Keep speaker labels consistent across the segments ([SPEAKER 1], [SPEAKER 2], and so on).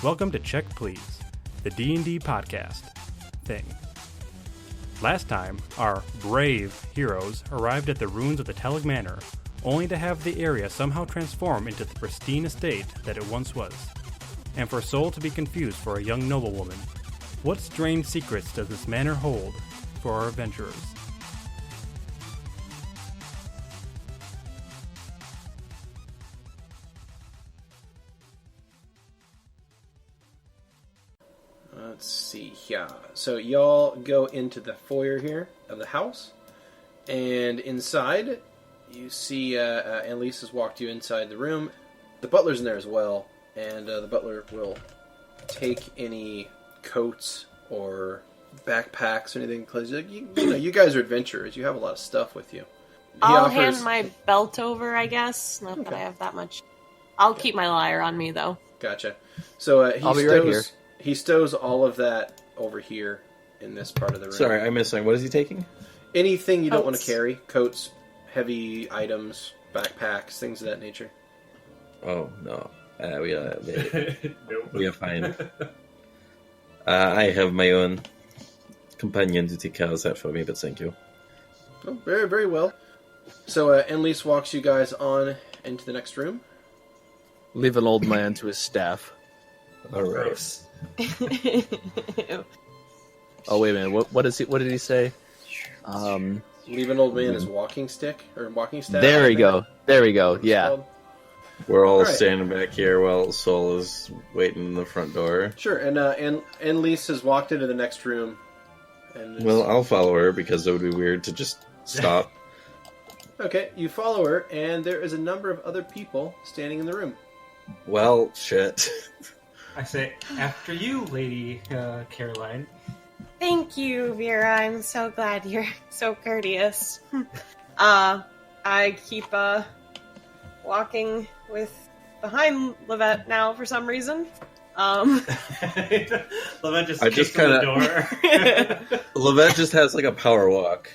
[SPEAKER 1] Welcome to Check Please, the D&D podcast thing. Last time, our brave heroes arrived at the ruins of the Tellic Manor, only to have the area somehow transform into the pristine estate that it once was, and for Soul to be confused for a young noblewoman. What strange secrets does this manor hold for our adventurers?
[SPEAKER 2] Let's see, yeah. So y'all go into the foyer here of the house, and inside you see Annalise has walked you inside the room. The butler's in there as well, and the butler will take any coats or backpacks or anything, because you know, you guys are adventurers. You have a lot of stuff with you.
[SPEAKER 3] I'll hand my belt over, I guess. Not that I have that much. I'll keep my lyre on me, though.
[SPEAKER 2] Gotcha. So
[SPEAKER 4] I'll be right here.
[SPEAKER 2] He stows all of that over here in this part of the room.
[SPEAKER 4] Sorry, I'm missing. What is he taking?
[SPEAKER 2] Anything you don't want to carry. Coats, heavy items, backpacks, things of that nature.
[SPEAKER 4] Oh, no. We are fine. I have my own companion to take care of that for me, but thank you.
[SPEAKER 2] Oh, very, very well. So Annalise walks you guys on into the next room.
[SPEAKER 5] Leave an old man to his staff.
[SPEAKER 4] All right.
[SPEAKER 5] Oh, wait a minute. What did he say?
[SPEAKER 2] Leave an old man his walking stick or walking staff.
[SPEAKER 5] There we go. Yeah.
[SPEAKER 4] We're all standing back here while Soul is waiting in the front door.
[SPEAKER 2] Sure, and Annalise has walked into the next room. And
[SPEAKER 4] well, I'll follow her because it would be weird to just stop.
[SPEAKER 2] Okay, you follow her, and there is a number of other people standing in the room.
[SPEAKER 4] Well, shit.
[SPEAKER 1] I say, after you, Lady Caroline.
[SPEAKER 3] Thank you, Vera. I'm so glad you're so courteous. I keep walking behind Lovette now for some reason.
[SPEAKER 1] Lovette just
[SPEAKER 4] kicks
[SPEAKER 1] on the door.
[SPEAKER 4] Lovette just has like a power walk.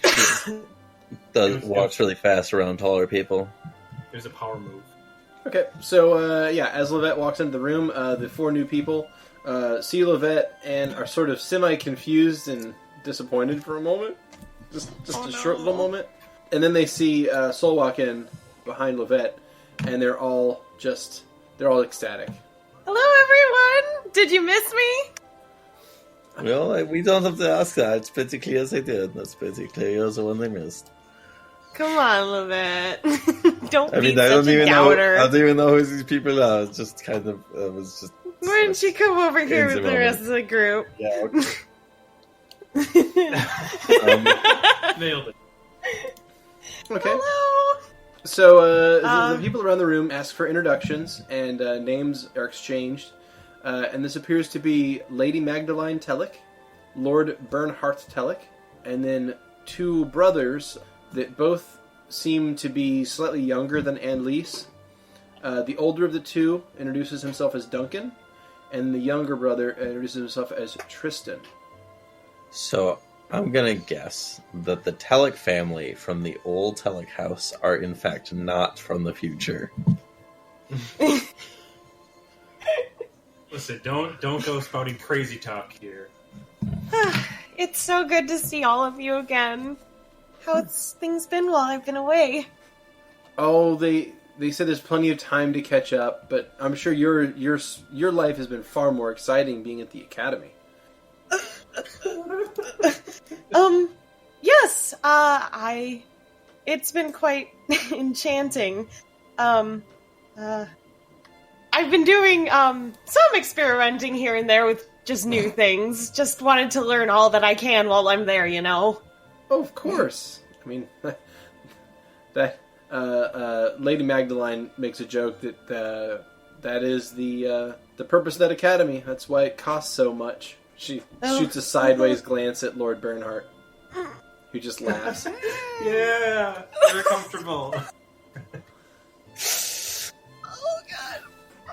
[SPEAKER 4] She walks really fast around taller people.
[SPEAKER 1] There's a power move.
[SPEAKER 2] Okay, so as Lovette walks into the room, the four new people see Lovette and are sort of semi-confused and disappointed for a moment. Just a short little moment. And then they see Soul walk in behind Lovette, and they're all ecstatic.
[SPEAKER 3] Hello, everyone! Did you miss me?
[SPEAKER 4] Well, we don't have to ask that. It's pretty clear as I did. That's pretty clear you're the one they missed.
[SPEAKER 3] Come on, Lovette. Don't be
[SPEAKER 4] I
[SPEAKER 3] such a doubter.
[SPEAKER 4] I don't even know who these people are. It's just kind of, it was just...
[SPEAKER 3] Why didn't you come over here with the rest of the group?
[SPEAKER 4] Yeah, okay.
[SPEAKER 1] Nailed it.
[SPEAKER 2] Okay.
[SPEAKER 3] Hello!
[SPEAKER 2] So, the people around the room ask for introductions, and names are exchanged. And this appears to be Lady Magdalene Tellic, Lord Bernhardt Tellic, and then two brothers that both seem to be slightly younger than Annalise. The older of the two introduces himself as Duncan, and the younger brother introduces himself as Tristan.
[SPEAKER 4] So, I'm gonna guess that the Tellic family from the old Tellic house are in fact not from the future.
[SPEAKER 1] Listen, don't go spouting crazy talk here.
[SPEAKER 3] It's so good to see all of you again. How's things been while I've been away?
[SPEAKER 2] Oh, they said there's plenty of time to catch up, but I'm sure your life has been far more exciting being at the academy.
[SPEAKER 3] Yes, it's been quite enchanting. I've been doing, some experimenting here and there with just new things. Just wanted to learn all that I can while I'm there, you know?
[SPEAKER 2] Oh, of course. I mean, that, Lady Magdalene makes a joke that, that is the purpose of that academy. That's why it costs so much. She shoots a sideways glance at Lord Bernhardt, who just laughs.
[SPEAKER 1] Yeah, they're comfortable.
[SPEAKER 3] Oh, God.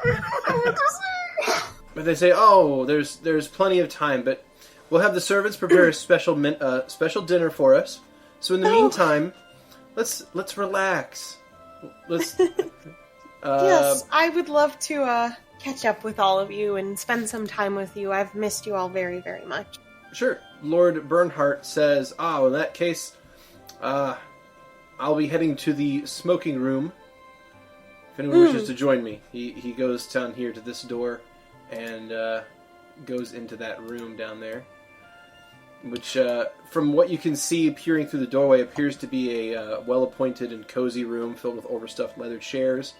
[SPEAKER 3] I don't know what to say.
[SPEAKER 2] But they say, oh, there's plenty of time, but we'll have the servants prepare a special dinner for us. So in the meantime, let's relax. Let's.
[SPEAKER 3] Yes, I would love to catch up with all of you and spend some time with you. I've missed you all very, very much.
[SPEAKER 2] Sure. Lord Bernhardt says, in that case, I'll be heading to the smoking room. If anyone wishes to join me. He goes down here to this door and goes into that room down there. Which, from what you can see peering through the doorway, appears to be a well-appointed and cozy room filled with overstuffed leather chairs,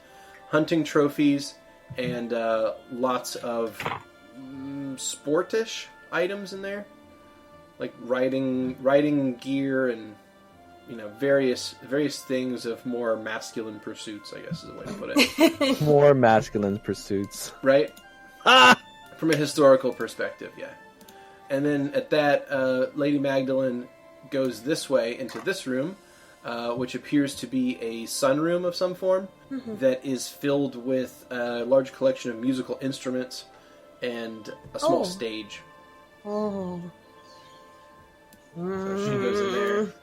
[SPEAKER 2] hunting trophies, and lots of sportish items in there. Like riding gear and various things of more masculine pursuits, I guess is the way to put it.
[SPEAKER 5] More masculine pursuits.
[SPEAKER 2] Right? From a historical perspective, yeah. And then at that, Lady Magdalene goes this way into this room, which appears to be a sunroom of some form that is filled with a large collection of musical instruments and a small stage.
[SPEAKER 3] Oh.
[SPEAKER 2] So she goes in there.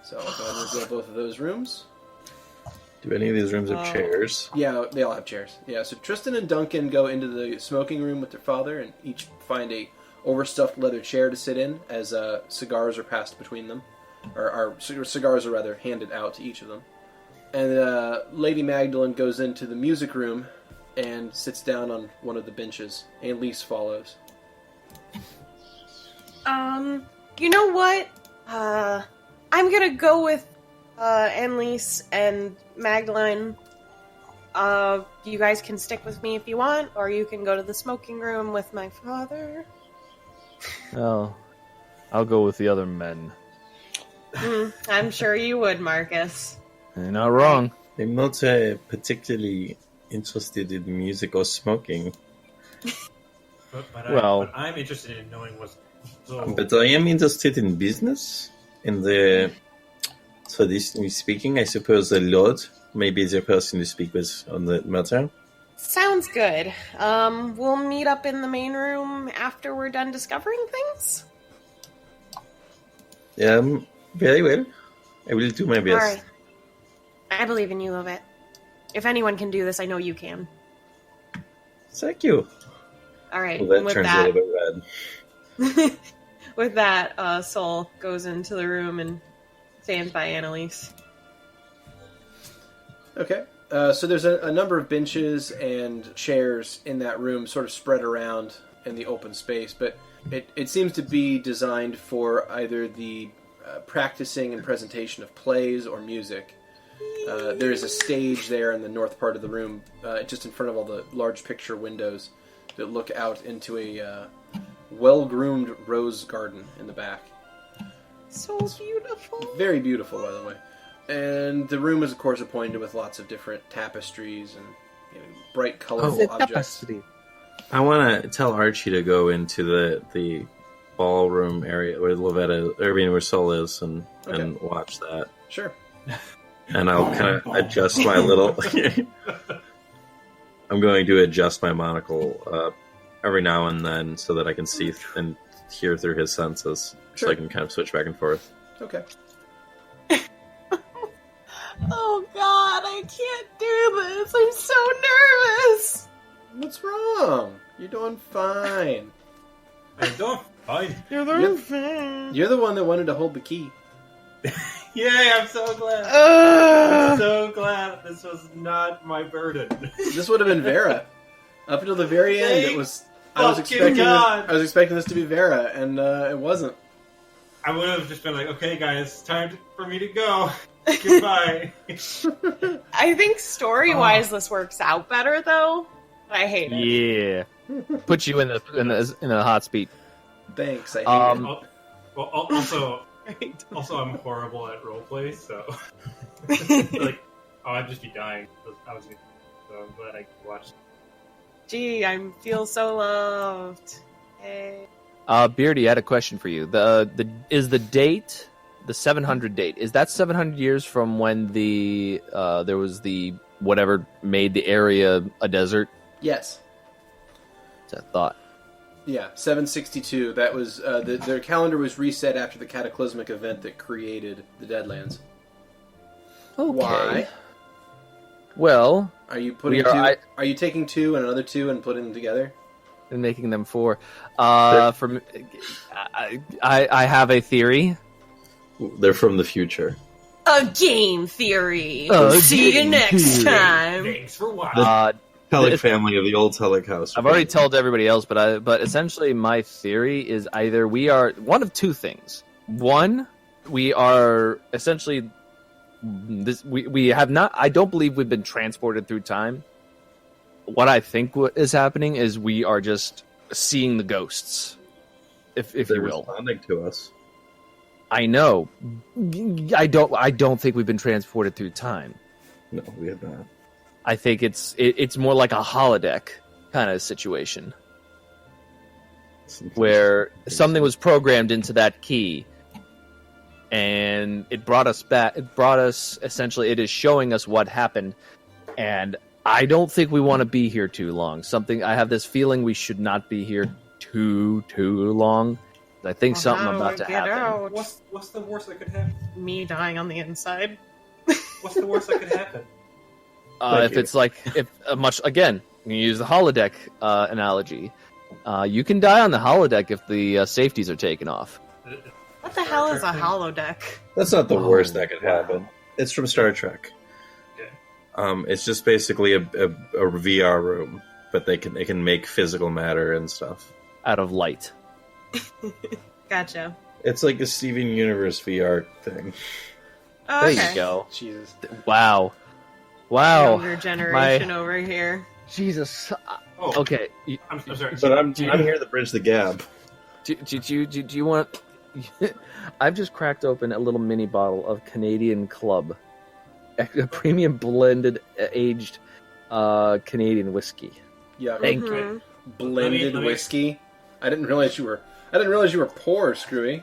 [SPEAKER 2] So I'll go ahead and reveal both of those rooms.
[SPEAKER 4] Do any of these rooms have chairs?
[SPEAKER 2] Yeah, they all have chairs. Yeah, so Tristan and Duncan go into the smoking room with their father and each find a overstuffed leather chair to sit in as cigars are passed between them. Or cigars are rather handed out to each of them. And Lady Magdalene goes into the music room and sits down on one of the benches. Annelise follows.
[SPEAKER 3] You know what? I'm gonna go with Annelise and Magdalene. You guys can stick with me if you want, or you can go to the smoking room with my father.
[SPEAKER 5] Oh, I'll go with the other men.
[SPEAKER 3] I'm sure you would, Markus.
[SPEAKER 5] You're not wrong.
[SPEAKER 4] I'm not particularly interested in music or smoking.
[SPEAKER 1] But I'm interested in knowing what's...
[SPEAKER 4] But I am interested in business. In the... Traditionally speaking, I suppose a lord may be the person to speak with on the matter.
[SPEAKER 3] Sounds good. We'll meet up in the main room after we're done discovering things?
[SPEAKER 4] Very well. I will do my best.
[SPEAKER 3] Alright. I believe in you, Lovette. If anyone can do this, I know you can.
[SPEAKER 4] Thank you.
[SPEAKER 3] Alright,
[SPEAKER 4] Well, that
[SPEAKER 3] with
[SPEAKER 4] turns
[SPEAKER 3] that...
[SPEAKER 4] a little bit red.
[SPEAKER 3] With that, Sol goes into the room and stands by Annelise.
[SPEAKER 2] Okay. So there's a number of benches and chairs in that room sort of spread around in the open space, but it seems to be designed for either the practicing and presentation of plays or music. There is a stage there in the north part of the room, just in front of all the large picture windows that look out into a well-groomed rose garden in the back.
[SPEAKER 3] So beautiful.
[SPEAKER 2] Very beautiful, by the way. And the room is, of course, appointed with lots of different tapestries and bright, colorful objects.
[SPEAKER 4] I want to tell Archie to go into the ballroom area where Lovette, where Sol is, and watch that.
[SPEAKER 2] Sure.
[SPEAKER 4] And I'll kind of adjust my little... I'm going to adjust my monocle every now and then so that I can see and hear through his senses.
[SPEAKER 2] Sure.
[SPEAKER 4] So I can kind of switch back and forth.
[SPEAKER 2] Okay.
[SPEAKER 3] Oh god, I can't do this. I'm so nervous.
[SPEAKER 2] What's wrong? You're doing fine.
[SPEAKER 1] I'm doing fine.
[SPEAKER 3] You're the fan.
[SPEAKER 2] You're the one that wanted to hold the key.
[SPEAKER 1] Yay, I'm so glad. I'm so glad this was not my burden.
[SPEAKER 2] This would have been Vera. Up until the very end, it was. I was
[SPEAKER 1] God.
[SPEAKER 2] expecting this to be Vera, and it wasn't.
[SPEAKER 1] I would have just been like, okay, guys, time for me to go. Goodbye.
[SPEAKER 3] I think story-wise this works out better, though. I hate it.
[SPEAKER 5] Yeah. Put you in a hot speed.
[SPEAKER 2] Thanks, I hate it.
[SPEAKER 1] Well, also, I'm horrible at roleplay, so I'd just be dying. So I'm glad I watched.
[SPEAKER 3] Gee, I feel so loved. Hey.
[SPEAKER 5] Beardy, I had a question for you. Is the date, the 700 date, is that 700 years from when there was the whatever made the area a desert?
[SPEAKER 2] Yes.
[SPEAKER 5] That's what I thought.
[SPEAKER 2] Yeah, 762. That was their calendar was reset after the cataclysmic event that created the Deadlands.
[SPEAKER 5] Okay.
[SPEAKER 2] Why?
[SPEAKER 5] Well,
[SPEAKER 2] Are you putting are you taking 2 and another 2 and putting them together?
[SPEAKER 5] and making them 4. I have a theory.
[SPEAKER 4] They're from the future.
[SPEAKER 3] A game theory.
[SPEAKER 5] A
[SPEAKER 3] See you
[SPEAKER 5] game
[SPEAKER 3] next
[SPEAKER 5] theory.
[SPEAKER 3] time.
[SPEAKER 1] Thanks for watching.
[SPEAKER 4] Tellic family of the old Tellic house.
[SPEAKER 5] I've already told everybody else, but essentially my theory is either we are one of 2 things. One, we are essentially we have not. I don't believe we've been transported through time. What I think is happening is we are just seeing the ghosts, if
[SPEAKER 4] They're
[SPEAKER 5] you will.
[SPEAKER 4] responding to us.
[SPEAKER 5] I know. I don't think we've been transported through time.
[SPEAKER 4] No, we have not.
[SPEAKER 5] I think it's more like a holodeck kind of situation where something was programmed into that key and it brought us back. It brought us, essentially, it is showing us what happened, and I don't think we want to be here too long. I have this feeling we should not be here too long. I think something about to happen.
[SPEAKER 3] Out.
[SPEAKER 1] What's the worst that could happen?
[SPEAKER 3] Me dying on the inside.
[SPEAKER 1] What's the worst that could happen?
[SPEAKER 5] Again, you use the holodeck analogy. You can die on the holodeck if the safeties are taken off.
[SPEAKER 3] What the hell is a holodeck?
[SPEAKER 4] That's not the worst that could happen. It's from Star Trek.
[SPEAKER 1] Okay.
[SPEAKER 4] It's just basically a VR room, but they can make physical matter and stuff
[SPEAKER 5] Out of light.
[SPEAKER 3] Gotcha.
[SPEAKER 4] It's like a Steven Universe VR thing.
[SPEAKER 3] Oh,
[SPEAKER 5] There
[SPEAKER 3] okay.
[SPEAKER 5] you go.
[SPEAKER 2] Jesus.
[SPEAKER 5] Wow.
[SPEAKER 3] Younger generation over here.
[SPEAKER 5] Jesus.
[SPEAKER 1] Oh,
[SPEAKER 5] Okay.
[SPEAKER 1] I'm sorry.
[SPEAKER 4] But I'm here to bridge the gap.
[SPEAKER 5] Do you want... I've just cracked open a little mini bottle of Canadian Club. A premium blended, aged Canadian whiskey.
[SPEAKER 2] Yeah.
[SPEAKER 5] Thank
[SPEAKER 3] Mhm.
[SPEAKER 2] Blended
[SPEAKER 1] Let me-
[SPEAKER 2] whiskey. I didn't realize you were poor, Skrewy.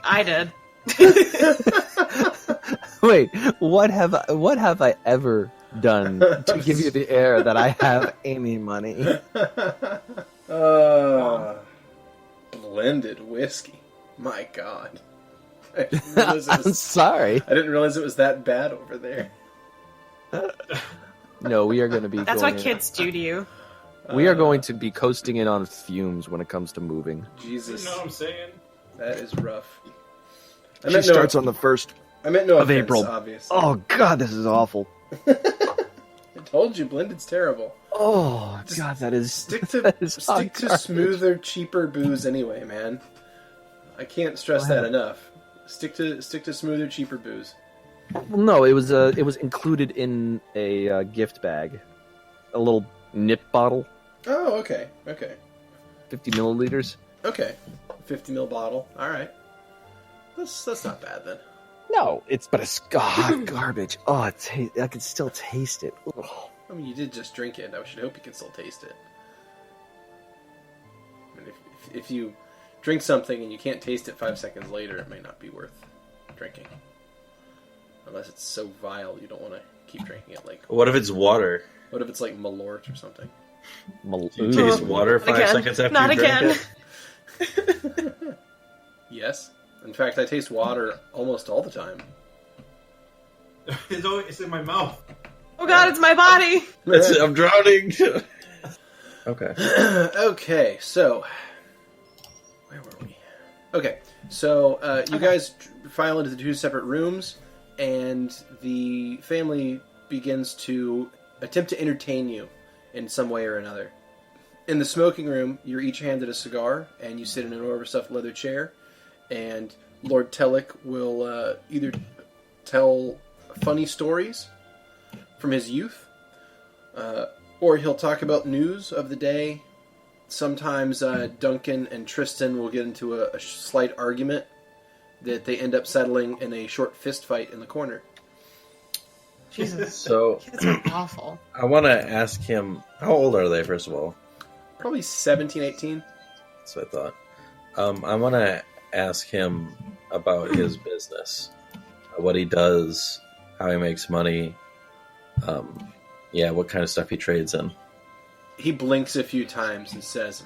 [SPEAKER 3] I did.
[SPEAKER 5] Wait, what have I ever done to give you the air that I have any money?
[SPEAKER 2] Blended whiskey. My God. I didn't realize it
[SPEAKER 5] I'm
[SPEAKER 2] was,
[SPEAKER 5] sorry.
[SPEAKER 2] I didn't realize it was that bad over there.
[SPEAKER 5] No, we are going to be.
[SPEAKER 3] That's
[SPEAKER 5] going
[SPEAKER 3] what kids do to you.
[SPEAKER 5] We are going to be coasting in on fumes when it comes to moving.
[SPEAKER 2] Jesus,
[SPEAKER 1] You know what I'm saying?
[SPEAKER 2] that is rough.
[SPEAKER 6] She starts on the 1st
[SPEAKER 2] I meant no
[SPEAKER 6] of
[SPEAKER 2] offense,
[SPEAKER 6] April.
[SPEAKER 2] obviously.
[SPEAKER 6] Oh God, this is awful.
[SPEAKER 2] I told you, blended's terrible.
[SPEAKER 5] Oh
[SPEAKER 2] Just
[SPEAKER 5] God, that is
[SPEAKER 2] Stick to
[SPEAKER 5] that is hot
[SPEAKER 2] stick to
[SPEAKER 5] garbage.
[SPEAKER 2] smoother, cheaper booze anyway, man. I can't stress that enough. Stick to smoother, cheaper booze.
[SPEAKER 5] Well, no, it was included in a gift bag, a little nip bottle,
[SPEAKER 2] Oh, okay,
[SPEAKER 5] 50 milliliters.
[SPEAKER 2] okay. 50 ml bottle. All right. That's not bad then.
[SPEAKER 5] No,
[SPEAKER 6] But it's hot garbage. Oh, I can still taste it. Ugh.
[SPEAKER 2] I mean, you did just drink it. I should hope you can still taste it. I mean, if you drink something and you can't taste it 5 seconds later, it may not be worth drinking. Unless it's so vile you don't want to keep drinking it. Like,
[SPEAKER 4] What if it's water?
[SPEAKER 2] what if it's like Malort or something?
[SPEAKER 4] Do you taste water
[SPEAKER 3] Not
[SPEAKER 4] 5
[SPEAKER 3] again.
[SPEAKER 4] seconds after
[SPEAKER 3] Not
[SPEAKER 4] you drink
[SPEAKER 3] again.
[SPEAKER 4] it?
[SPEAKER 2] Yes. In fact, I taste water almost all the time.
[SPEAKER 1] It's in my mouth.
[SPEAKER 3] Oh God, it's my body.
[SPEAKER 4] That's it, I'm drowning. Okay.
[SPEAKER 2] Okay, so where were we? Okay, so you guys file into the 2 separate rooms, and the family begins to attempt to entertain you in some way or another. In the smoking room, you're each handed a cigar, and you sit in an overstuffed leather chair, and Lord Tellic will either tell funny stories from his youth, or he'll talk about news of the day. Sometimes Duncan and Tristan will get into a slight argument that they end up settling in a short fist fight in the corner.
[SPEAKER 3] Jesus,
[SPEAKER 4] So
[SPEAKER 3] kids are awful.
[SPEAKER 4] I want to ask him, how old are they, first of all?
[SPEAKER 2] Probably 17, 18.
[SPEAKER 4] That's what I thought. I want to ask him about his business, what he does, how he makes money, what kind of stuff he trades in.
[SPEAKER 2] He blinks a few times and says,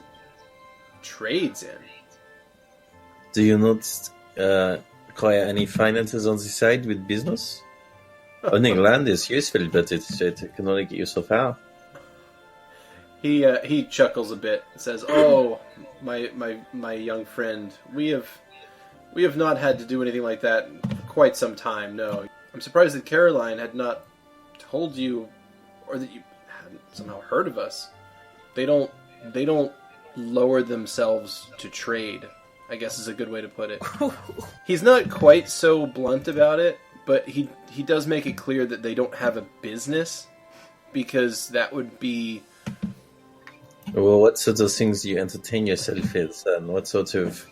[SPEAKER 2] "Trades in."
[SPEAKER 4] Do you not acquire any finances on the side with business? Owning land is useful, but it can only get you so far.
[SPEAKER 2] He chuckles a bit and says, "Oh, my young friend, we have not had to do anything like that in quite some time. No, I'm surprised that Caroline had not told you, or that you hadn't somehow heard of us. They don't lower themselves to trade, I guess is a good way to put it." He's not quite so blunt about it, but he does make it clear that they don't have a business, because that would be...
[SPEAKER 4] Well, what sorts of things do you entertain yourself with, and what sort of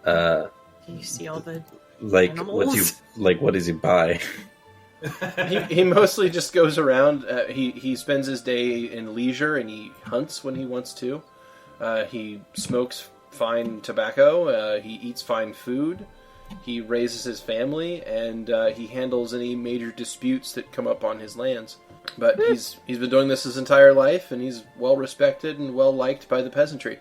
[SPEAKER 3] You see all the
[SPEAKER 4] animals? What does he buy?
[SPEAKER 2] he mostly just goes around. He spends his day in leisure, and he hunts when he wants to. He smokes fine tobacco. He eats fine food. He raises his family, and he handles any major disputes that come up on his lands. But he's been doing this his entire life, and he's well respected and well liked by the peasantry.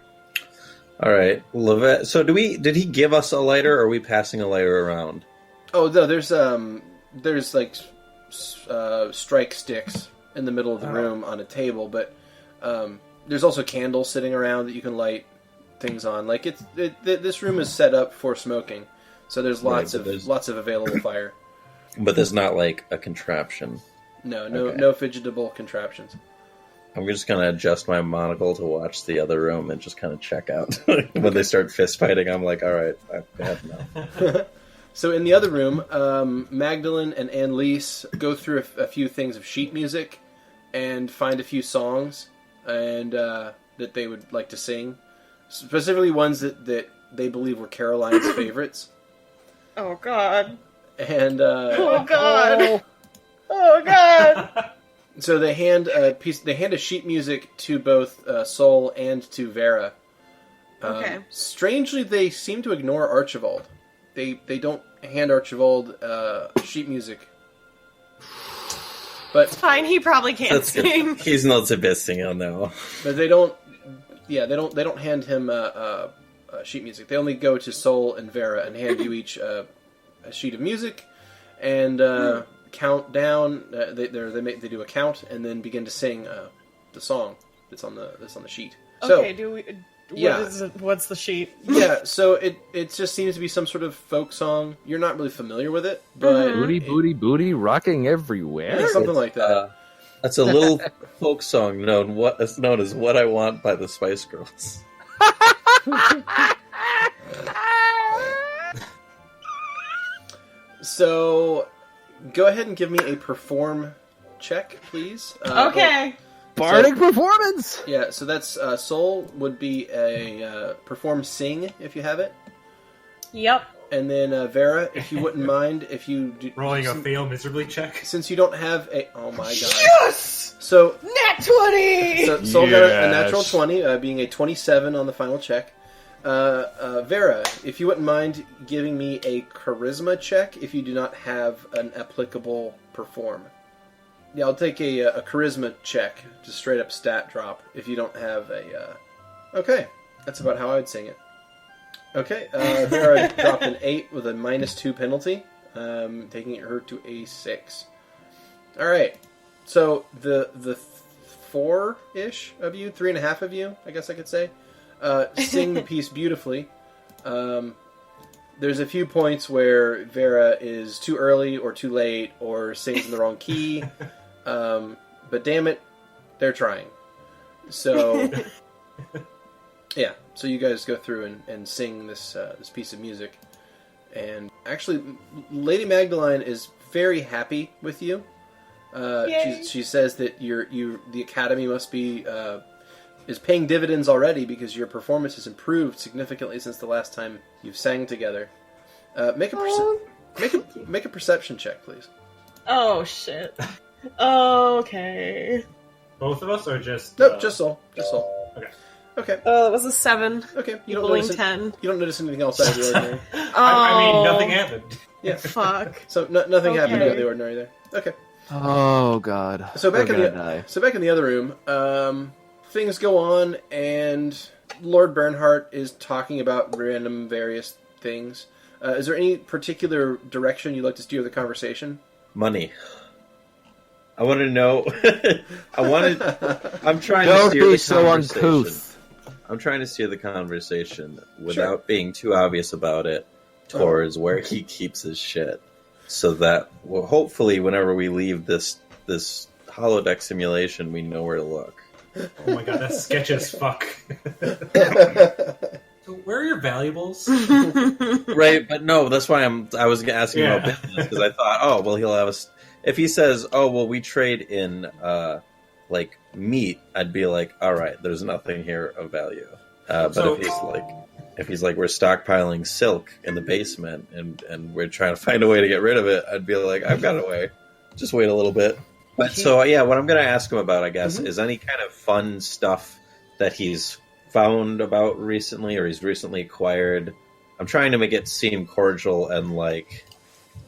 [SPEAKER 4] All right, Lovette. So did he give us a lighter, or are we passing a lighter around?
[SPEAKER 2] Oh no, there's like strike sticks in the middle of the room on a table, but there's also candles sitting around that you can light things on. Like this room is set up for smoking, so there's lots of available fire.
[SPEAKER 4] But there's not like a contraption.
[SPEAKER 2] No fidgetable contraptions.
[SPEAKER 4] I'm just gonna adjust my monocle to watch the other room and just kind of check out. When they start fist fighting, I'm like, all right, I have now.
[SPEAKER 2] So in the other room, Magdalene and Annelise go through a few things of sheet music and find a few songs and that they would like to sing, specifically ones that they believe were Caroline's favorites.
[SPEAKER 3] Oh God!
[SPEAKER 2] And
[SPEAKER 3] oh God! Oh God!
[SPEAKER 2] So they hand a sheet music to both Sol and to Vera.
[SPEAKER 3] Okay.
[SPEAKER 2] Strangely, they seem to ignore Archibald. They don't hand Archibald sheet music. But
[SPEAKER 3] it's fine. He probably can't sing.
[SPEAKER 4] He's not the best singer now.
[SPEAKER 2] But they don't. Yeah, they don't hand him sheet music. They only go to Sol and Vera and hand you each a sheet of music and. Count down. They do a count and then begin to sing the song that's on the sheet.
[SPEAKER 3] Okay.
[SPEAKER 2] So,
[SPEAKER 3] What's the sheet?
[SPEAKER 2] Yeah. So it just seems to be some sort of folk song. You're not really familiar with it, but
[SPEAKER 5] booty booty booty rocking everywhere.
[SPEAKER 2] Yeah, something like that.
[SPEAKER 4] That's a little folk song known as "What I Want" by the Spice Girls.
[SPEAKER 2] So. Go ahead and give me a perform check, please.
[SPEAKER 3] Okay.
[SPEAKER 5] Bardic performance!
[SPEAKER 2] Yeah, so that's Sol would be a perform sing if you have it.
[SPEAKER 3] Yep.
[SPEAKER 2] And then Vera, if you wouldn't mind, if you do,
[SPEAKER 1] rolling a fail miserably check.
[SPEAKER 2] Since you don't have a oh my god.
[SPEAKER 3] Yes!
[SPEAKER 2] So
[SPEAKER 3] nat 20.
[SPEAKER 2] So Sol got a natural 20, being a 27 on the final check. Vera, if you wouldn't mind giving me a charisma check if you do not have an applicable perform. Yeah, I'll take a charisma check, just straight up stat drop, if you don't have a... Okay, that's about how I would sing it. Okay, Vera dropped an 8 with a -2 penalty, taking her to a 6. Alright, so the 4-ish of you, 3.5 of you, I guess I could say, sing the piece beautifully. There's a few points where Vera is too early or too late or sings in the wrong key. But damn it, they're trying. So, yeah. So you guys go through and sing this piece of music. And actually, Lady Magdalene is very happy with you. She says that the Academy must be... is paying dividends already because your performance has improved significantly since the last time you've sang together. Make a perception check, please.
[SPEAKER 3] Oh shit. Okay.
[SPEAKER 1] Both of us, or just?
[SPEAKER 2] Nope, just Sol. Just Sol. Okay.
[SPEAKER 3] That was a 7.
[SPEAKER 2] Okay. You
[SPEAKER 3] don't 10.
[SPEAKER 2] You don't notice anything else out of the ordinary.
[SPEAKER 1] I mean, nothing happened.
[SPEAKER 2] Yeah.
[SPEAKER 3] Fuck.
[SPEAKER 2] So nothing happened out of the ordinary there. Okay.
[SPEAKER 5] Oh god.
[SPEAKER 2] So back in the other room, things go on, and Lord Bernhardt is talking about random various things. Is there any particular direction you'd like to steer the conversation?
[SPEAKER 4] Money. I want to know. I'm trying
[SPEAKER 5] Don't
[SPEAKER 4] to steer
[SPEAKER 5] be
[SPEAKER 4] the
[SPEAKER 5] so
[SPEAKER 4] conversation.
[SPEAKER 5] uncouth.
[SPEAKER 4] I'm trying to steer the conversation without being too obvious about it towards where he keeps his shit, so that hopefully, whenever we leave this holodeck simulation, we know where to look.
[SPEAKER 7] Oh my god, that's sketchy as fuck. So where are your valuables?
[SPEAKER 4] Right, but no, that's why I was asking about business, because I thought, oh, well, he'll have if he says, oh, well, we trade in like meat, I'd be like, all right, there's nothing here of value. But if he's like we're stockpiling silk in the basement and we're trying to find a way to get rid of it, I'd be like, I've got a way. Just wait a little bit. But so yeah, what I'm going to ask him about, I guess, is any kind of fun stuff that he's found about recently, or he's recently acquired. I'm trying to make it seem cordial and like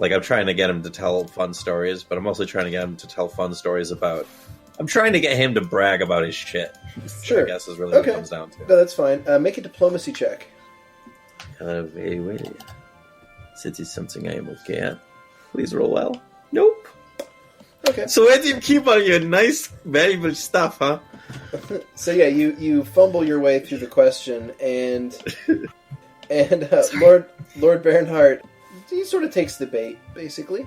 [SPEAKER 4] I'm trying to get him to tell fun stories, but I'm also trying to get him to tell fun stories about. I'm trying to get him to brag about his shit.
[SPEAKER 2] Sure.
[SPEAKER 4] I guess is really what it comes down to.
[SPEAKER 2] No, that's fine. Make a diplomacy check.
[SPEAKER 4] Very well. This is something I am okay at. Please roll well. Nope.
[SPEAKER 2] Okay.
[SPEAKER 4] So where do you keep all your nice, valuable stuff, huh?
[SPEAKER 2] So yeah, you fumble your way through the question, and Lord Bernhardt, he sort of takes the bait, basically.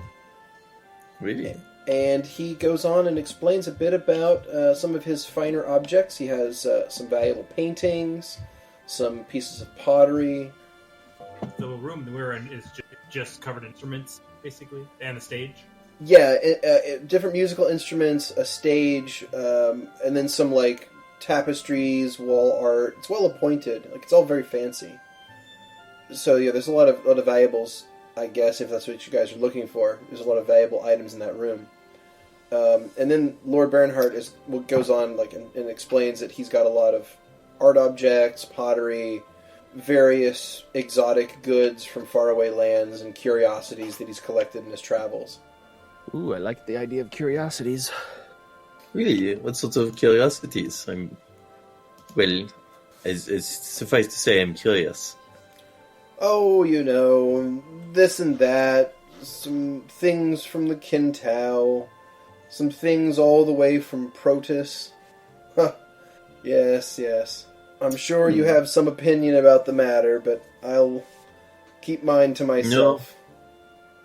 [SPEAKER 4] Really?
[SPEAKER 2] And he goes on and explains a bit about some of his finer objects. He has some valuable paintings, some pieces of pottery.
[SPEAKER 7] The room that we're in is just covered in instruments, basically, and the stage.
[SPEAKER 2] Yeah, different musical instruments, a stage, and then some like tapestries, wall art. It's well appointed. Like it's all very fancy. So yeah, there's a lot of valuables. I guess if that's what you guys are looking for, there's a lot of valuable items in that room. And then Lord Bernhardt goes on and explains that he's got a lot of art objects, pottery, various exotic goods from faraway lands, and curiosities that he's collected in his travels.
[SPEAKER 5] Ooh, I like the idea of curiosities.
[SPEAKER 4] Really? What sorts of curiosities? It's suffice to say, I'm curious.
[SPEAKER 2] Oh, this and that, some things from the Kintao, some things all the way from Protus. Huh. Yes. I'm sure you have some opinion about the matter, but I'll keep mine to myself.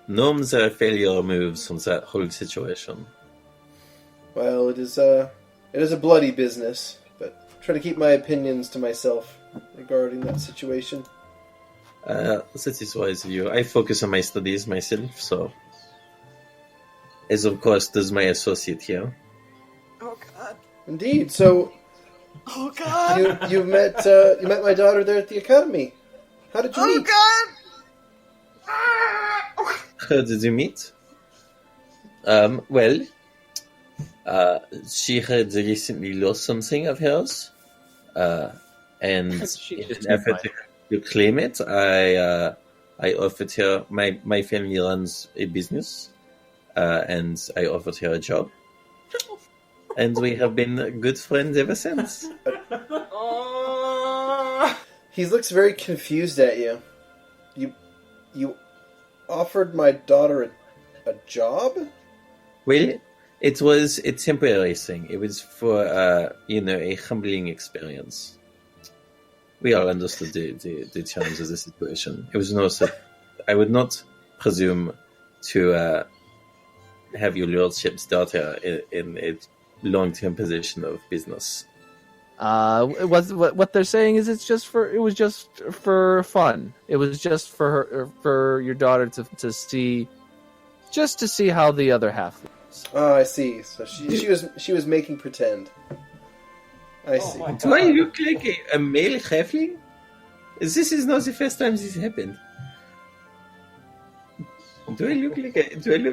[SPEAKER 4] Gnomes are fairly removed from that whole situation.
[SPEAKER 2] Well, it is a bloody business, but I try to keep my opinions to myself regarding that situation.
[SPEAKER 4] That is wise of you. I focus on my studies myself, so... As of course does my associate here.
[SPEAKER 3] Oh god.
[SPEAKER 2] Indeed, so...
[SPEAKER 3] Oh god.
[SPEAKER 2] You met my daughter there at the academy. How did you meet?
[SPEAKER 3] Oh god!
[SPEAKER 4] How did you meet? She had recently lost something of hers, and in an effort to claim it, I offered her, my family runs a business, and I offered her a job. And we have been good friends ever since.
[SPEAKER 2] He looks very confused at you. You offered my daughter a job?
[SPEAKER 4] Well, it was a temporary thing. It was for, a humbling experience. We all understood the challenge of the situation. It was I would not presume to have your lordship's daughter in a long-term position of business.
[SPEAKER 5] What they're saying is it was just for fun. It was just for your daughter to see, just to see how the other half was.
[SPEAKER 2] Oh, I see. So she was making pretend. I see.
[SPEAKER 4] Do I look like a male halfling? This is not the first time this happened. Do I look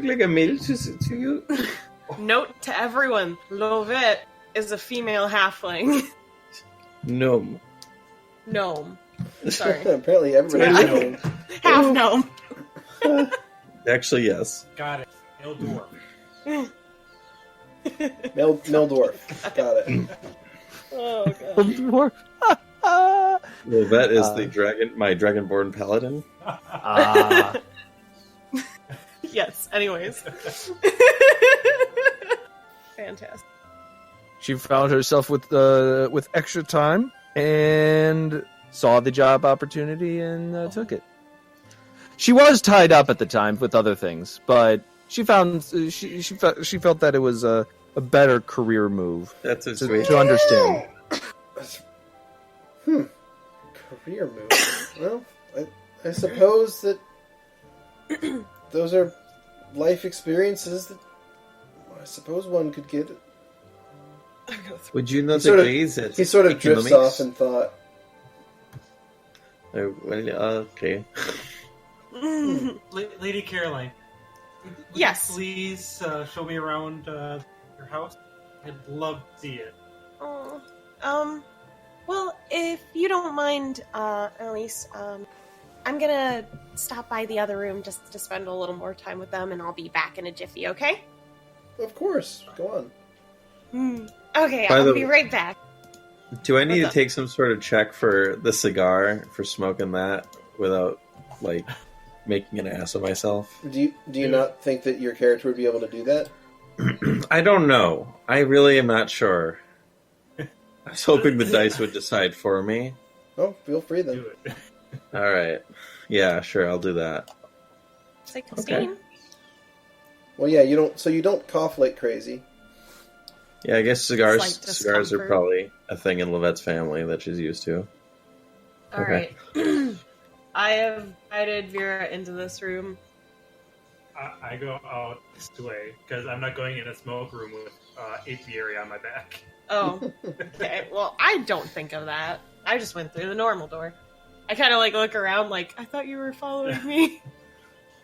[SPEAKER 4] like a male to you?
[SPEAKER 3] Note to everyone, Lovette is a female halfling.
[SPEAKER 4] Gnome.
[SPEAKER 3] Gnome. Sorry.
[SPEAKER 2] Apparently everybody knows.
[SPEAKER 3] Half gnome.
[SPEAKER 4] Actually, yes.
[SPEAKER 7] Got it. Male dwarf.
[SPEAKER 2] Mel dwarf. Got it.
[SPEAKER 3] Oh god.
[SPEAKER 4] Lovette is my dragonborn paladin.
[SPEAKER 3] Yes, anyways. fantastic.
[SPEAKER 5] She found herself with extra time and saw the job opportunity and took it. She was tied up at the time with other things, but she found she felt that it was a better career move.
[SPEAKER 4] That's a sweet.
[SPEAKER 5] To understand.
[SPEAKER 2] Career move. Well, I suppose that those are life experiences that I suppose one could get.
[SPEAKER 4] Would you not
[SPEAKER 2] Sort of-
[SPEAKER 4] agree that
[SPEAKER 2] He sort of drifts
[SPEAKER 4] economics-
[SPEAKER 2] off in thought.
[SPEAKER 4] Well, okay.
[SPEAKER 7] Lady Caroline, would
[SPEAKER 3] Yes.
[SPEAKER 7] you please show me around your house? I'd love to see it.
[SPEAKER 3] Oh, well, if you don't mind, Elise, I'm gonna stop by the other room just to spend a little more time with them, and I'll be back in a jiffy, okay?
[SPEAKER 2] Of course, go on.
[SPEAKER 3] Okay,
[SPEAKER 4] By
[SPEAKER 3] I'll
[SPEAKER 4] the-
[SPEAKER 3] be right back.
[SPEAKER 4] Do I need
[SPEAKER 3] What's
[SPEAKER 4] to
[SPEAKER 3] up?
[SPEAKER 4] take some sort of check for the cigar for smoking that without like making an ass of myself?
[SPEAKER 2] Do you not think that your character would be able to do that?
[SPEAKER 4] I don't know. I really am not sure. I was hoping the dice would decide for me.
[SPEAKER 2] Oh, feel free then.
[SPEAKER 7] Do it.
[SPEAKER 4] All right. Yeah, sure. I'll do that.
[SPEAKER 3] 16.
[SPEAKER 2] Well, yeah, you don't cough like crazy.
[SPEAKER 4] Yeah, I guess cigars
[SPEAKER 3] Slight
[SPEAKER 4] cigars are
[SPEAKER 3] discomfort.
[SPEAKER 4] probably a thing in Lovette's family that she's used to.
[SPEAKER 3] All
[SPEAKER 4] Okay.
[SPEAKER 3] right. I have guided Vera into this room.
[SPEAKER 7] I go out this way because I'm not going in a smoke room with apiary on my back.
[SPEAKER 3] Oh, okay. Well, I don't think of that. I just went through the normal door. I kind of like look around, like I thought you were following me.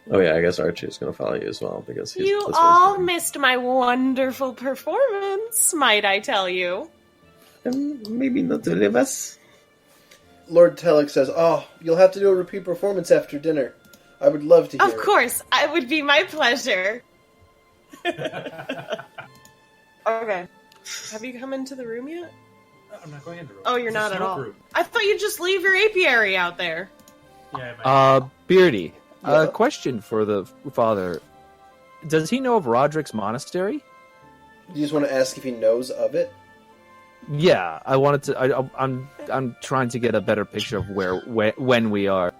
[SPEAKER 4] Oh yeah, I guess Archie's going to follow you as well because he's,
[SPEAKER 3] You
[SPEAKER 4] that's what he's
[SPEAKER 3] all
[SPEAKER 4] doing.
[SPEAKER 3] missed my wonderful performance, might I tell you?
[SPEAKER 4] Maybe not all of us.
[SPEAKER 2] Lord Tellic says, "Oh, you'll have to do a repeat performance after dinner. I would love to hear
[SPEAKER 3] Of course, it would be my pleasure. Okay. Have you come into the room yet?
[SPEAKER 7] I'm not going in the room.
[SPEAKER 3] Oh, you're
[SPEAKER 7] It's a
[SPEAKER 3] not at
[SPEAKER 7] smoke
[SPEAKER 3] all.
[SPEAKER 7] room.
[SPEAKER 3] I thought you'd just leave your apiary out there.
[SPEAKER 7] Yeah, my
[SPEAKER 5] Beardy,
[SPEAKER 2] Yeah.
[SPEAKER 5] question for the father. Does he know of Roderick's monastery?
[SPEAKER 2] it. You just want to ask if he knows of it?
[SPEAKER 5] Yeah, I wanted to. I'm trying to get a better picture of when we are.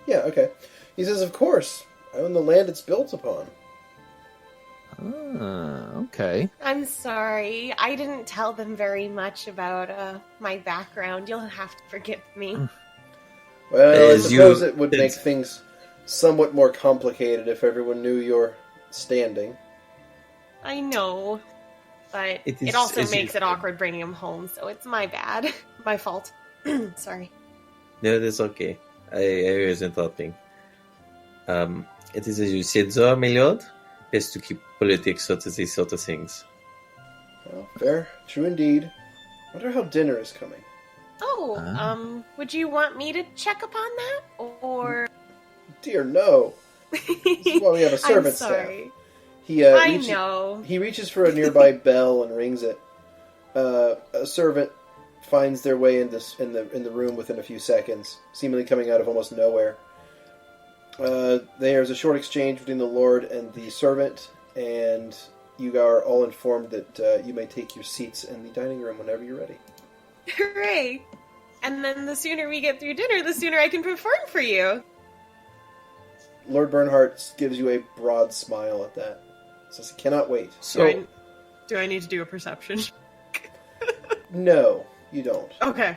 [SPEAKER 2] Yeah, okay. He says, "Of course. I own the land it's built upon."
[SPEAKER 5] Okay.
[SPEAKER 3] I'm sorry. I didn't tell them very much about my background. You'll have to forgive me.
[SPEAKER 2] Well, I
[SPEAKER 4] As
[SPEAKER 2] suppose
[SPEAKER 4] you-
[SPEAKER 2] it would make
[SPEAKER 4] it's-
[SPEAKER 2] things somewhat more complicated if everyone knew your standing.
[SPEAKER 3] I know, but
[SPEAKER 4] It
[SPEAKER 3] it,
[SPEAKER 4] is-
[SPEAKER 3] also
[SPEAKER 4] as
[SPEAKER 3] makes
[SPEAKER 4] you-
[SPEAKER 3] it awkward bringing him home, so it's my bad. My fault. Sorry.
[SPEAKER 4] No, that's okay. I wasn't thoughting. It is as you said, though, my lord. Best to keep politics out of these sort of things.
[SPEAKER 2] Well, fair. True indeed. Wonder how dinner is coming.
[SPEAKER 3] Oh, would you want me to check upon that? Or...
[SPEAKER 2] Dear no. This is why we have a servant
[SPEAKER 3] I'm
[SPEAKER 2] staff.
[SPEAKER 3] sorry.
[SPEAKER 2] I
[SPEAKER 3] know.
[SPEAKER 2] He reaches for a nearby bell and rings it. A servant finds their way in the room within a few seconds, seemingly coming out of almost nowhere. There's a short exchange between the Lord and the servant, and you are all informed that you may take your seats in the dining room whenever you're ready.
[SPEAKER 3] Hooray! And then the sooner we get through dinner, the sooner I can perform for you.
[SPEAKER 2] Lord Bernhardt gives you a broad smile at that. Says, "Cannot wait."
[SPEAKER 4] So,
[SPEAKER 3] Do I need to do a perception?
[SPEAKER 2] No, you don't.
[SPEAKER 3] Okay.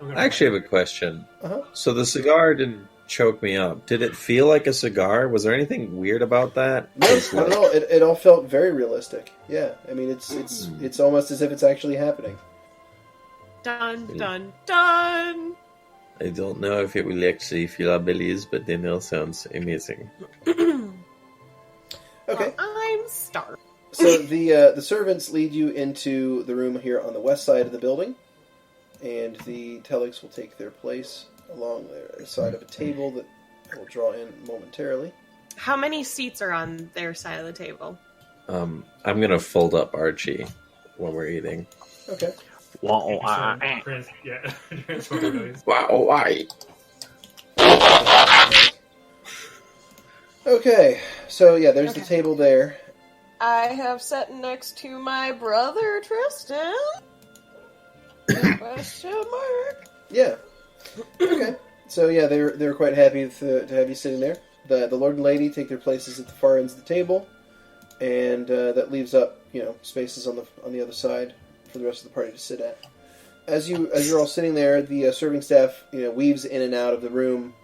[SPEAKER 4] I actually have a question.
[SPEAKER 2] Uh-huh.
[SPEAKER 4] So the cigar didn't choke me up. Did it feel like a cigar? Was there anything weird about that?
[SPEAKER 2] No,
[SPEAKER 4] 'Cause,
[SPEAKER 2] not
[SPEAKER 4] like,
[SPEAKER 2] at all. It all felt very realistic. Yeah, I mean, it's almost as if it's actually happening.
[SPEAKER 3] Dun, dun, dun!
[SPEAKER 4] I don't know if it will actually fill our bellies, but dinner sounds amazing.
[SPEAKER 2] Okay,
[SPEAKER 3] Well, I'm starved.
[SPEAKER 2] so the servants lead you into the room here on the west side of the building, and the Tellics will take their place along the side of a table that I will draw in momentarily.
[SPEAKER 3] How many seats are on their side of the table?
[SPEAKER 4] I'm gonna fold up Archie when we're eating.
[SPEAKER 2] Okay.
[SPEAKER 7] Transformer noise.
[SPEAKER 4] Wow, why?
[SPEAKER 2] Okay, so yeah, there's the
[SPEAKER 3] Okay.
[SPEAKER 2] table there,
[SPEAKER 3] I have sat next to my brother Tristan. Question mark.
[SPEAKER 2] Yeah. Okay. So yeah, they were quite happy to have you sitting there. The Lord and Lady take their places at the far ends of the table, and that leaves up spaces on the other side for the rest of the party to sit at. As you're all sitting there, the serving staff weaves in and out of the room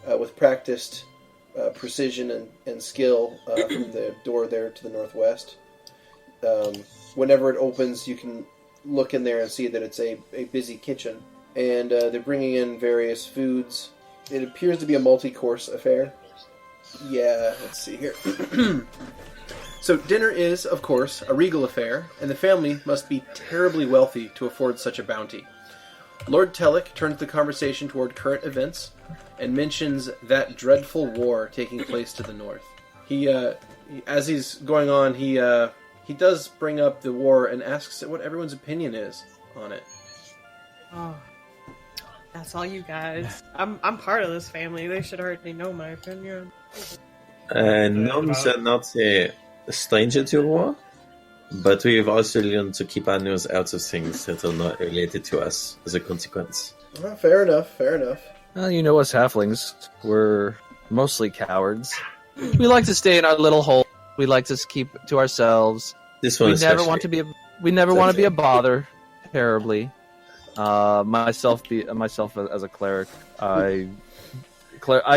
[SPEAKER 2] with practiced precision and skill from the door there to the northwest. Whenever it opens, you can look in there and see that it's a busy kitchen. And they're bringing in various foods. It appears to be a multi-course affair. Yeah, let's see here. So dinner is, of course, a regal affair, and the family must be terribly wealthy to afford such a bounty. Lord Tellic turns the conversation toward current events and mentions that dreadful war taking place to the north. As he's going on, he does bring up the war and asks what everyone's opinion is on it.
[SPEAKER 3] Oh, that's all you guys. I'm part of this family. They should already know my opinion.
[SPEAKER 4] Gnomes are not a stranger to war, but we've also learned to keep our nose out of things that are not related to us as a consequence.
[SPEAKER 2] Well, fair enough.
[SPEAKER 5] Well, us halflings, we're mostly cowards. We like to stay in our little hole. We like to keep to ourselves.
[SPEAKER 4] This one,
[SPEAKER 5] we never want to be a bother terribly. Myself as a cleric, I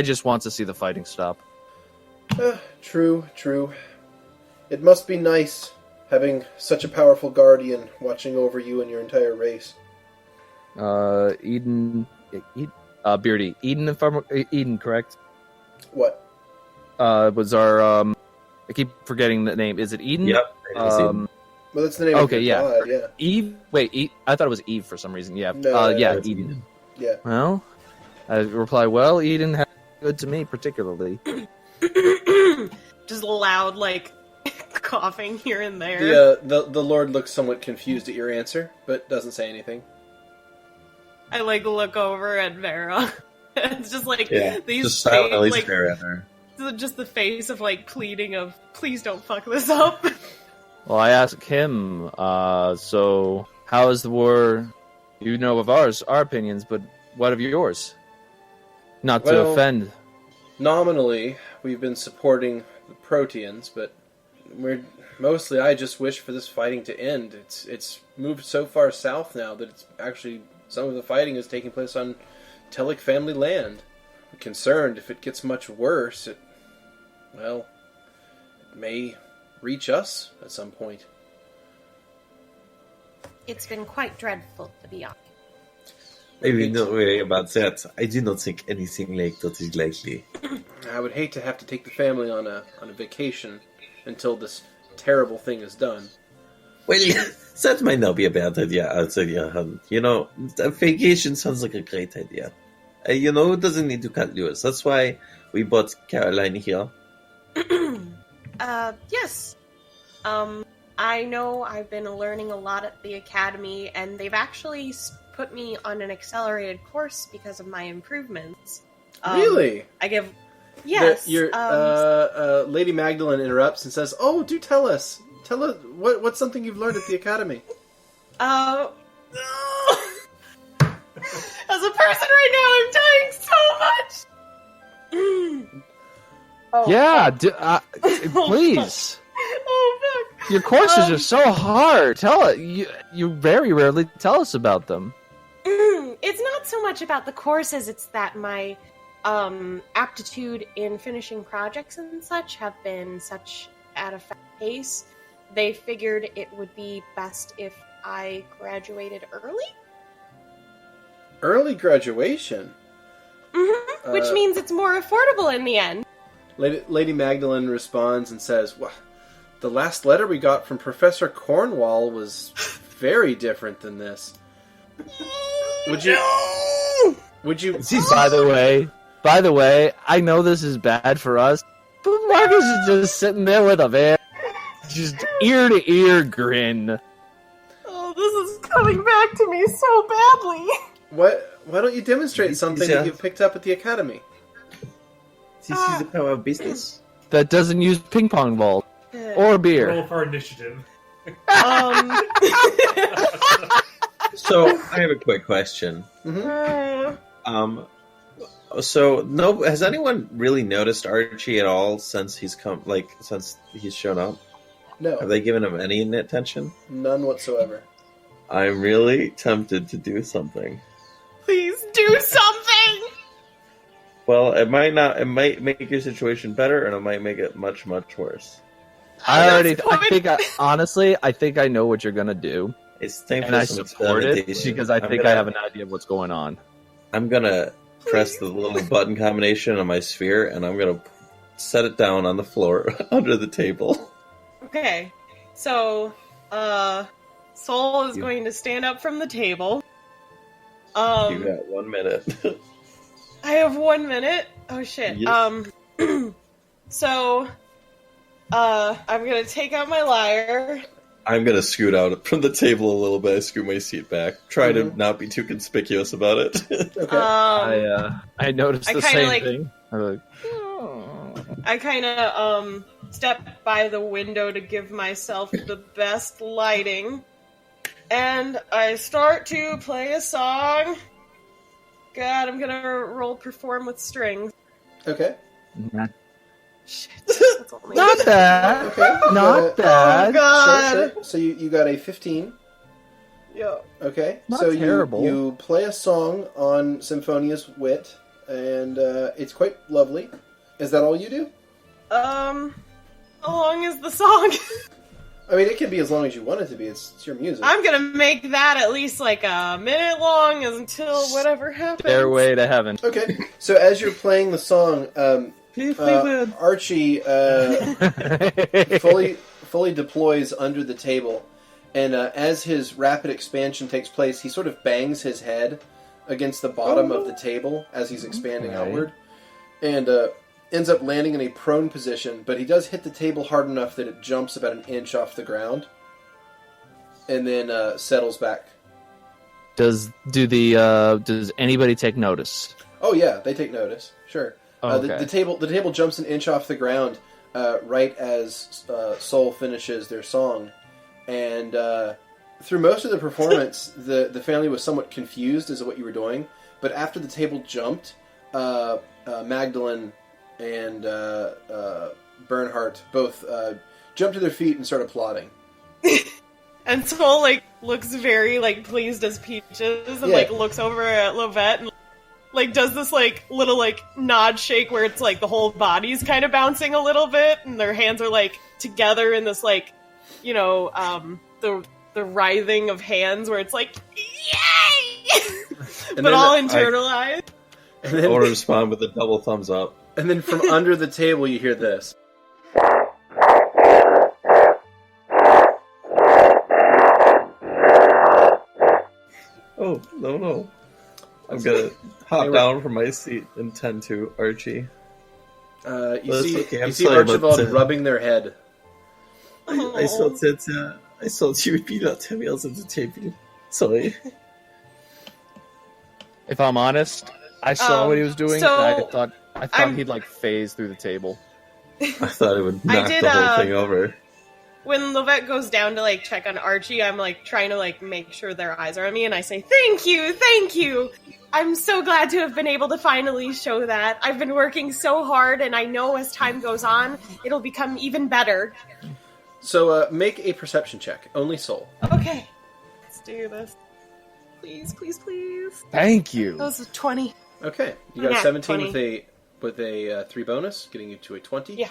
[SPEAKER 5] just want to see the fighting stop.
[SPEAKER 2] True. It must be nice having such a powerful guardian watching over you and your entire race.
[SPEAKER 5] Beardy, Eden, correct?
[SPEAKER 2] What?
[SPEAKER 5] Was our I keep forgetting the name. Is it Eden?
[SPEAKER 4] Yep.
[SPEAKER 2] Well, that's the name of your god, yeah.
[SPEAKER 5] Eve? Wait, I thought it was Eve for some reason. Yeah.
[SPEAKER 2] No,
[SPEAKER 5] Eden.
[SPEAKER 2] Yeah.
[SPEAKER 5] Well, I reply, Eden has been good to me, particularly.
[SPEAKER 3] Just loud, coughing here and there.
[SPEAKER 2] The Lord looks somewhat confused at your answer, but doesn't say anything.
[SPEAKER 3] I look over at Vera. It's just these
[SPEAKER 4] just silently stare at her.
[SPEAKER 3] Just the face of pleading of please don't fuck this up.
[SPEAKER 5] Well, I ask him, so how is the war? You know of our opinions, but what of yours? Not to offend.
[SPEAKER 2] Nominally, we've been supporting the Proteans, but I just wish for this fighting to end. It's moved so far south now that it's actually some of the fighting is taking place on Tellic family land. I'm concerned if it gets much worse, it may reach us at some point.
[SPEAKER 3] It's been quite dreadful, to be honest.
[SPEAKER 4] Maybe not worry about that. I do not think anything like that is likely.
[SPEAKER 2] I would hate to have to take the family on a vacation until this terrible thing is done.
[SPEAKER 4] Well, that might not be a bad idea outside your hand. A vacation sounds like a great idea. It doesn't need to cut loose. That's why we brought Caroline here.
[SPEAKER 3] Yes. I know I've been learning a lot at the academy, and they've actually put me on an accelerated course because of my improvements.
[SPEAKER 2] Really?
[SPEAKER 3] Yes.
[SPEAKER 2] Lady Magdalene interrupts and says, "Oh, do tell us. Tell us what's something you've learned at the academy."
[SPEAKER 3] As a person right now, I'm dying so much.
[SPEAKER 5] Yeah, please.
[SPEAKER 3] Oh fuck!
[SPEAKER 5] Your courses are so hard. You very rarely tell us about them.
[SPEAKER 3] It's not so much about the courses; it's that my aptitude in finishing projects and such have been such at a fast pace. They figured it would be best if I graduated early.
[SPEAKER 2] Early graduation?
[SPEAKER 3] Mm-hmm. Which means it's more affordable in the end.
[SPEAKER 2] Lady Magdalene responds and says, "Well, the last letter we got from Professor Cornwall was very different than this. Would you?
[SPEAKER 5] By the way, I know this is bad for us, but Markus is just sitting there with a very just ear to ear grin.
[SPEAKER 3] Oh, this is coming back to me so badly.
[SPEAKER 2] Why don't you demonstrate something that you picked up at the academy?
[SPEAKER 4] This is the power of business.
[SPEAKER 5] That doesn't use ping pong balls. Or beer.
[SPEAKER 7] Roll for initiative.
[SPEAKER 4] So I have a quick question. So no, has anyone really noticed Archie at all since he's shown up?
[SPEAKER 2] No.
[SPEAKER 4] Have they given him any attention?
[SPEAKER 2] None whatsoever.
[SPEAKER 4] I'm really tempted to do something.
[SPEAKER 3] Please do something!
[SPEAKER 4] Well, it might make your situation better, and it might make it much, much worse.
[SPEAKER 5] Honestly, I think I know what you're gonna do.
[SPEAKER 4] It's time
[SPEAKER 5] And
[SPEAKER 4] for
[SPEAKER 5] I
[SPEAKER 4] some
[SPEAKER 5] support it
[SPEAKER 4] experimentation.
[SPEAKER 5] because I think I have an idea of what's going on.
[SPEAKER 4] I'm gonna press the little button combination on my sphere, and I'm gonna set it down on the floor under the table.
[SPEAKER 3] Okay, so, Soul is going to stand up from the table.
[SPEAKER 4] You got 1 minute.
[SPEAKER 3] I have 1 minute? Oh shit.
[SPEAKER 4] Yes.
[SPEAKER 3] So, I'm gonna take out my lyre.
[SPEAKER 4] I'm gonna scoot out from the table a little bit. I scoot my seat back. Try to not be too conspicuous about it.
[SPEAKER 2] Okay.
[SPEAKER 5] I noticed
[SPEAKER 3] I
[SPEAKER 5] the
[SPEAKER 3] kinda
[SPEAKER 5] same thing. I'm like,
[SPEAKER 3] I kind of, step by the window to give myself the best lighting. And I start to play a song. God, I'm gonna roll perform with strings.
[SPEAKER 2] Okay.
[SPEAKER 3] Shit. That's only
[SPEAKER 5] not bad.
[SPEAKER 2] Okay.
[SPEAKER 5] Not bad.
[SPEAKER 3] Oh, God.
[SPEAKER 2] Sure. So you got a 15.
[SPEAKER 3] Yeah.
[SPEAKER 2] Okay.
[SPEAKER 5] Not
[SPEAKER 2] so
[SPEAKER 5] terrible.
[SPEAKER 2] You play a song on Symphonia's Wit, and it's quite lovely. Is that all you do?
[SPEAKER 3] How long is the song?
[SPEAKER 2] I mean, it can be as long as you want it to be. It's your music.
[SPEAKER 3] I'm gonna make that at least like a minute long until whatever happens.
[SPEAKER 5] Stairway to heaven.
[SPEAKER 2] Okay. So as you're playing the song, Archie fully deploys under the table, and as his rapid expansion takes place, he sort of bangs his head against the bottom of the table as he's expanding outward, and ends up landing in a prone position, but he does hit the table hard enough that it jumps about an inch off the ground, and then settles back.
[SPEAKER 5] Does anybody take notice?
[SPEAKER 2] Oh yeah, they take notice. Sure.
[SPEAKER 5] Okay.
[SPEAKER 2] The table jumps an inch off the ground right as Soul finishes their song, and through most of the performance, the family was somewhat confused as to what you were doing. But after the table jumped, Magdalene and Bernhardt both jumped to their feet and started applauding.
[SPEAKER 3] And Soul looks very pleased as peaches, and looks over at Lovette and does this little nod shake where it's the whole body's kind of bouncing a little bit, and their hands are together in this the writhing of hands where it's yay, but all internalized.
[SPEAKER 2] And then,
[SPEAKER 4] I want to respond with a double thumbs up.
[SPEAKER 2] And then from under the table, you hear this.
[SPEAKER 4] Oh, no. I'm going to hop down from my seat and tend to Archie.
[SPEAKER 2] You see Archibald rubbing their head.
[SPEAKER 4] I thought you would be not 10 meals at the table. Sorry.
[SPEAKER 5] If I'm honest, I saw what he was doing, and I thought he'd phase through the table.
[SPEAKER 4] I thought it would knock the whole thing over.
[SPEAKER 3] When Lovette goes down to check on Archie, I'm trying to make sure their eyes are on me, and I say, thank you! I'm so glad to have been able to finally show that. I've been working so hard, and I know as time goes on, it'll become even better.
[SPEAKER 2] So make a perception check. Only Soul.
[SPEAKER 3] Okay. Let's do this. Please.
[SPEAKER 5] Thank you.
[SPEAKER 3] That was a 20.
[SPEAKER 2] Okay. You got a 17
[SPEAKER 3] 20.
[SPEAKER 2] with a 3 bonus, getting you to a 20.
[SPEAKER 3] Yeah.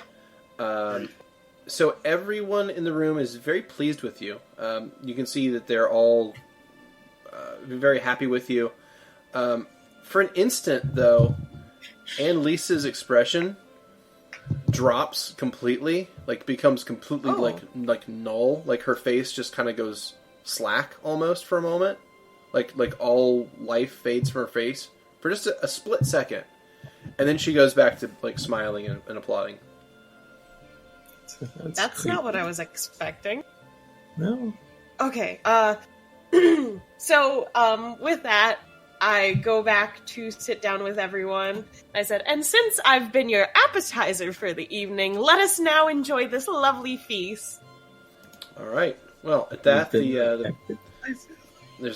[SPEAKER 2] So everyone in the room is very pleased with you. You can see that they're all very happy with you. For an instant, though, Annalise's expression drops completely, becomes completely null. Her face just kind of goes slack almost for a moment. Like all life fades from her face for just a split second, and then she goes back to smiling and applauding.
[SPEAKER 3] That's not what I was expecting.
[SPEAKER 4] No.
[SPEAKER 3] Okay, so, with that, I go back to sit down with everyone. I said, and since I've been your appetizer for the evening, let us now enjoy this lovely feast.
[SPEAKER 2] All right. Well, at that, there's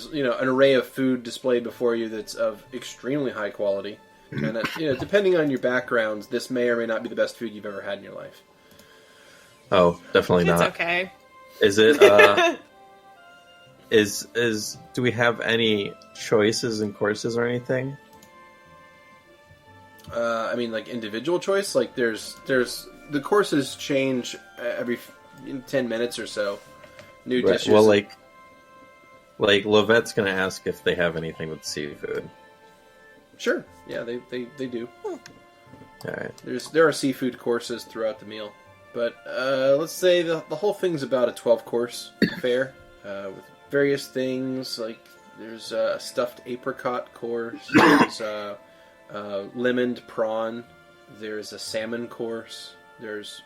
[SPEAKER 2] an array of food displayed before you that's of extremely high quality, and depending on your backgrounds, this may or may not be the best food you've ever had in your life.
[SPEAKER 4] Oh, definitely not.
[SPEAKER 3] It's okay.
[SPEAKER 4] Is it? Do we have any choices in courses or anything?
[SPEAKER 2] I mean, like individual choice. Like there's the courses change every 10 minutes or so. New dishes.
[SPEAKER 4] Well, like Lovette's gonna ask if they have anything with seafood.
[SPEAKER 2] Sure. Yeah, they do.
[SPEAKER 4] All right.
[SPEAKER 2] There are seafood courses throughout the meal, but let's say the whole thing's about a 12-course fare with various things. Like there's a stuffed apricot course. There's a lemoned prawn. There's a salmon course. There's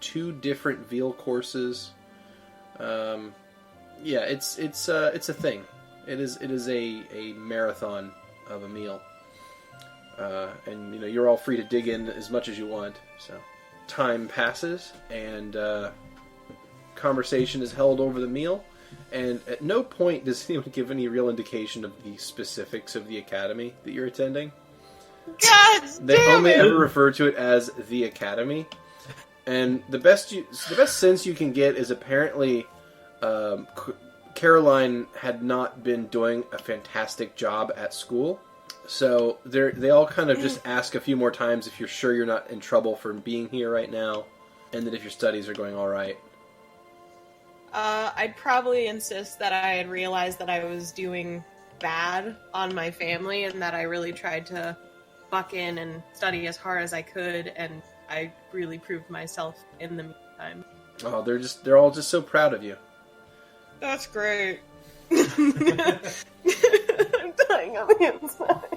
[SPEAKER 2] 2 different veal courses. Yeah, it's a thing. It is a marathon of a meal. And you're all free to dig in as much as you want. So time passes, and conversation is held over the meal. And at no point does anyone give any real indication of the specifics of the academy that you're attending.
[SPEAKER 3] God
[SPEAKER 2] They
[SPEAKER 3] damn
[SPEAKER 2] only
[SPEAKER 3] it!
[SPEAKER 2] ever refer to it as the academy. And the best sense you can get is apparently Caroline had not been doing a fantastic job at school. So they all kind of just ask a few more times if you're sure you're not in trouble for being here right now, and that if your studies are going all right.
[SPEAKER 3] I'd probably insist that I had realized that I was doing bad on my family and that I really tried to buck in and study as hard as I could, and I really proved myself in the meantime.
[SPEAKER 2] Oh, they're all just so proud of you.
[SPEAKER 3] That's great. I'm dying on the inside.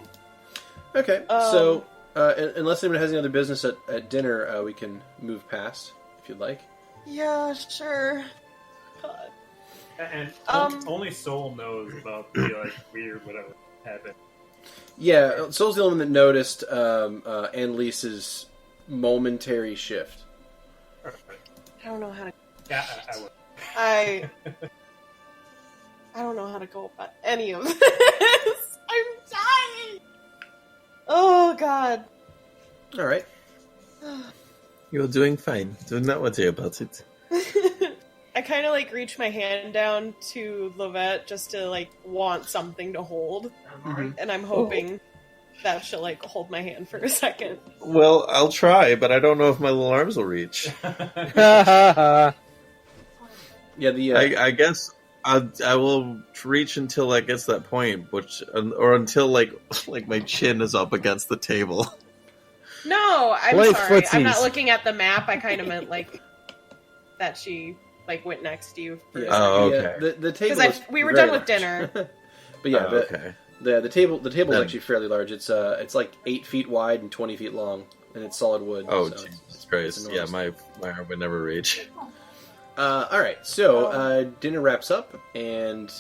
[SPEAKER 2] Okay, so unless anyone has any other business at dinner, we can move past if you'd like.
[SPEAKER 3] Yeah, sure. God.
[SPEAKER 7] And only Soul knows about the weird whatever happened.
[SPEAKER 2] Yeah, Soul's the only one that noticed Annalise's momentary shift.
[SPEAKER 3] I don't know how to.
[SPEAKER 7] Yeah, I would.
[SPEAKER 3] I don't know how to go about any of this. I'm dying. Oh God.
[SPEAKER 2] All right.
[SPEAKER 4] You're doing fine. Do not worry about it.
[SPEAKER 3] I kind of reach my hand down to Lovette just to want something to hold, and I'm hoping that she'll hold my hand for a second.
[SPEAKER 4] Well, I'll try, but I don't know if my little arms will reach.
[SPEAKER 2] Yeah,
[SPEAKER 4] I guess I will reach until it gets that point, or until my chin is up against the table.
[SPEAKER 3] No, I'm
[SPEAKER 6] Play
[SPEAKER 3] sorry. I'm not
[SPEAKER 6] footsies.
[SPEAKER 3] looking at the map. I kind of meant that she went next to you.
[SPEAKER 2] yeah,
[SPEAKER 4] Oh,
[SPEAKER 2] yeah,
[SPEAKER 4] okay.
[SPEAKER 2] the table.
[SPEAKER 3] Because
[SPEAKER 2] is
[SPEAKER 3] we were
[SPEAKER 2] very
[SPEAKER 3] done with
[SPEAKER 2] large.
[SPEAKER 3] dinner.
[SPEAKER 2] But yeah,
[SPEAKER 4] Okay.
[SPEAKER 2] the table is
[SPEAKER 4] Then-
[SPEAKER 2] actually fairly large. It's 8 feet wide and 20 feet long, and it's solid wood.
[SPEAKER 4] Oh,
[SPEAKER 2] so
[SPEAKER 4] Jesus Christ. Yeah,
[SPEAKER 2] enormous.
[SPEAKER 4] my arm would never reach.
[SPEAKER 2] All right, so dinner wraps up, and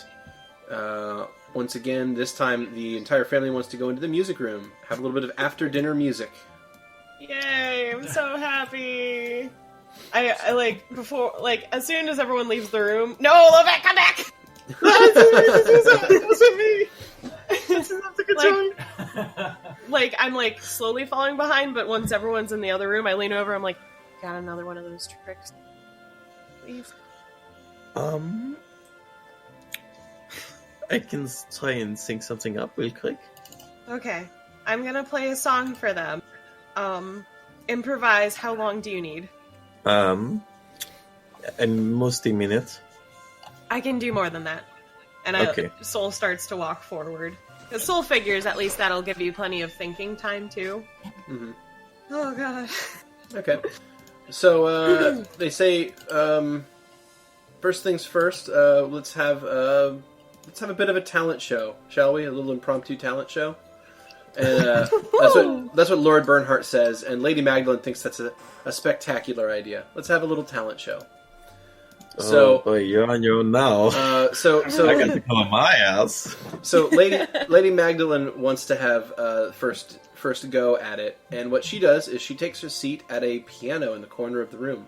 [SPEAKER 2] once again, this time the entire family wants to go into the music room, have a little bit of after-dinner music.
[SPEAKER 3] Yay! I'm so happy. I before as soon as everyone leaves the room. No, Lovette, come back!
[SPEAKER 7] It wasn't me. This is not the good song.
[SPEAKER 3] I'm slowly falling behind, but once everyone's in the other room, I lean over. I'm like, got another one of those tricks, please.
[SPEAKER 4] I can try and sync something up real quick.
[SPEAKER 3] Okay, I'm gonna play a song for them. Improvise. How long do you need?
[SPEAKER 4] Almost a minute.
[SPEAKER 3] I can do more than that. And
[SPEAKER 4] Okay.
[SPEAKER 3] Soul starts to walk forward. Because Soul figures at least that'll give you plenty of thinking time, too.
[SPEAKER 2] Mm-hmm.
[SPEAKER 3] Oh, God.
[SPEAKER 2] Okay, so they say first things first. Let's have a bit of a talent show, shall we? A little impromptu talent show. And that's what Lord Bernhardt says, and Lady Magdalene thinks that's a spectacular idea. Let's have a little talent show. So,
[SPEAKER 4] boy, you're on your own now.
[SPEAKER 2] So
[SPEAKER 4] I got to come on my ass.
[SPEAKER 2] So Lady Magdalene wants to have first go at it, and what she does is she takes her seat at a piano in the corner of the room,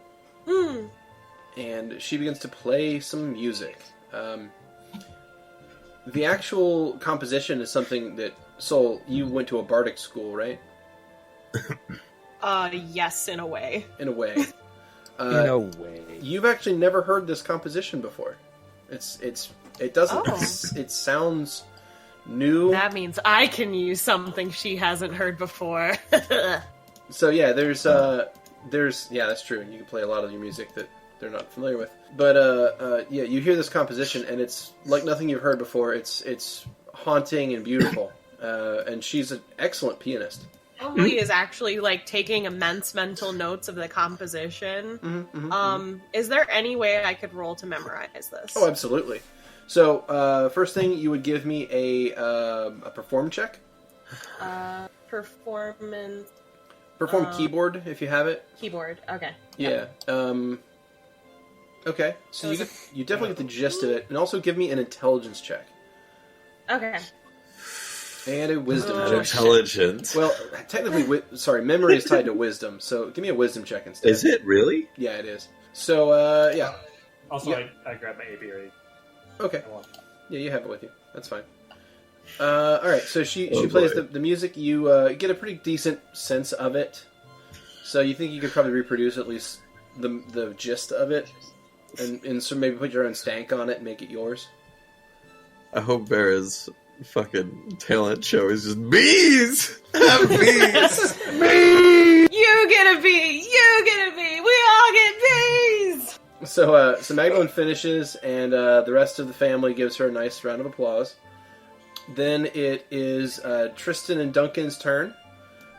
[SPEAKER 2] and she begins to play some music. The actual composition is something that Sol, you went to a bardic school, right?
[SPEAKER 3] Yes, in a way.
[SPEAKER 2] In a way.
[SPEAKER 6] No way.
[SPEAKER 2] You've actually never heard this composition before. It doesn't.
[SPEAKER 3] Oh.
[SPEAKER 2] It sounds new.
[SPEAKER 3] That means I can use something she hasn't heard before.
[SPEAKER 2] So yeah, there's yeah, that's true. You can play a lot of your music that they're not familiar with. But yeah, you hear this composition and it's like nothing you've heard before. It's haunting and beautiful. And she's an excellent pianist.
[SPEAKER 3] Emily is actually like taking immense mental notes of the composition. Is there any way I could roll to memorize this?
[SPEAKER 2] Oh, absolutely. So first thing, you would give me a perform check.
[SPEAKER 3] Performance.
[SPEAKER 2] Perform keyboard if you have it.
[SPEAKER 3] Keyboard. Okay.
[SPEAKER 2] Yeah. Okay. So you definitely get the gist of it, and also give me an intelligence check
[SPEAKER 3] Okay.
[SPEAKER 2] and a wisdom
[SPEAKER 4] Not
[SPEAKER 2] check.
[SPEAKER 4] intelligent.
[SPEAKER 2] Well, technically, memory is tied to wisdom, so give me a wisdom check instead.
[SPEAKER 4] Is it really?
[SPEAKER 2] Yeah, it is. So yeah.
[SPEAKER 7] Also,
[SPEAKER 2] Yeah.
[SPEAKER 7] I grabbed my apiary.
[SPEAKER 2] Okay.
[SPEAKER 7] I want-
[SPEAKER 2] Yeah, you have it with you. That's fine. All right. So she
[SPEAKER 4] Oh,
[SPEAKER 2] plays
[SPEAKER 4] boy.
[SPEAKER 2] the music. You get a pretty decent sense of it. So you think you could probably reproduce at least the gist of it, and so maybe put your own stank on it and make it yours.
[SPEAKER 4] I hope Vera's fucking talent show is just bees! Have bees!
[SPEAKER 3] You get a bee! You get a bee! We all get bees!
[SPEAKER 2] So Magdalene finishes, and the rest of the family gives her a nice round of applause. Then it is Tristan and Duncan's turn.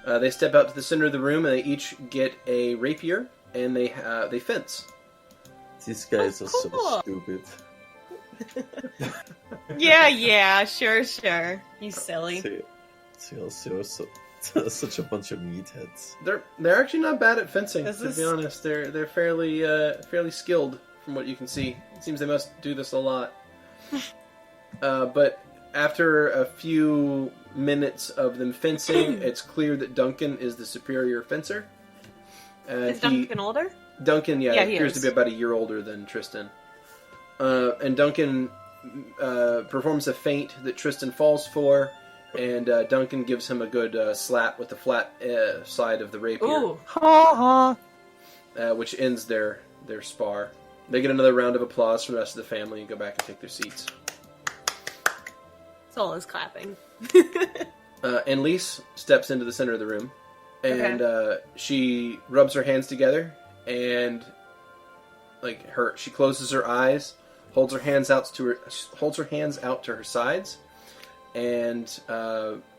[SPEAKER 2] They step out to the center of the room, and they each get a rapier, and they fence.
[SPEAKER 4] These guys are so
[SPEAKER 3] cool.
[SPEAKER 4] stupid.
[SPEAKER 3] Yeah, sure. You silly.
[SPEAKER 4] Such a bunch of meatheads.
[SPEAKER 2] They're actually not bad at fencing.
[SPEAKER 3] This
[SPEAKER 2] To
[SPEAKER 3] is-
[SPEAKER 2] be honest, they're fairly skilled from what you can see. It seems they must do this a lot. But after a few minutes of them fencing, it's clear that Duncan is the superior fencer.
[SPEAKER 3] Is Duncan older?
[SPEAKER 2] Duncan,
[SPEAKER 3] Yeah, he
[SPEAKER 2] appears
[SPEAKER 3] is.
[SPEAKER 2] to be about a year older than Tristan. And Duncan performs a feint that Tristan falls for, and Duncan gives him a good slap with the flat side of the rapier,
[SPEAKER 3] Ooh.
[SPEAKER 2] which ends their spar. They get another round of applause from the rest of the family and go back and take their seats.
[SPEAKER 3] Soul is clapping.
[SPEAKER 2] And Lise steps into the center of the room, and she rubs her hands together, and she closes her eyes, holds her hands out to her sides, and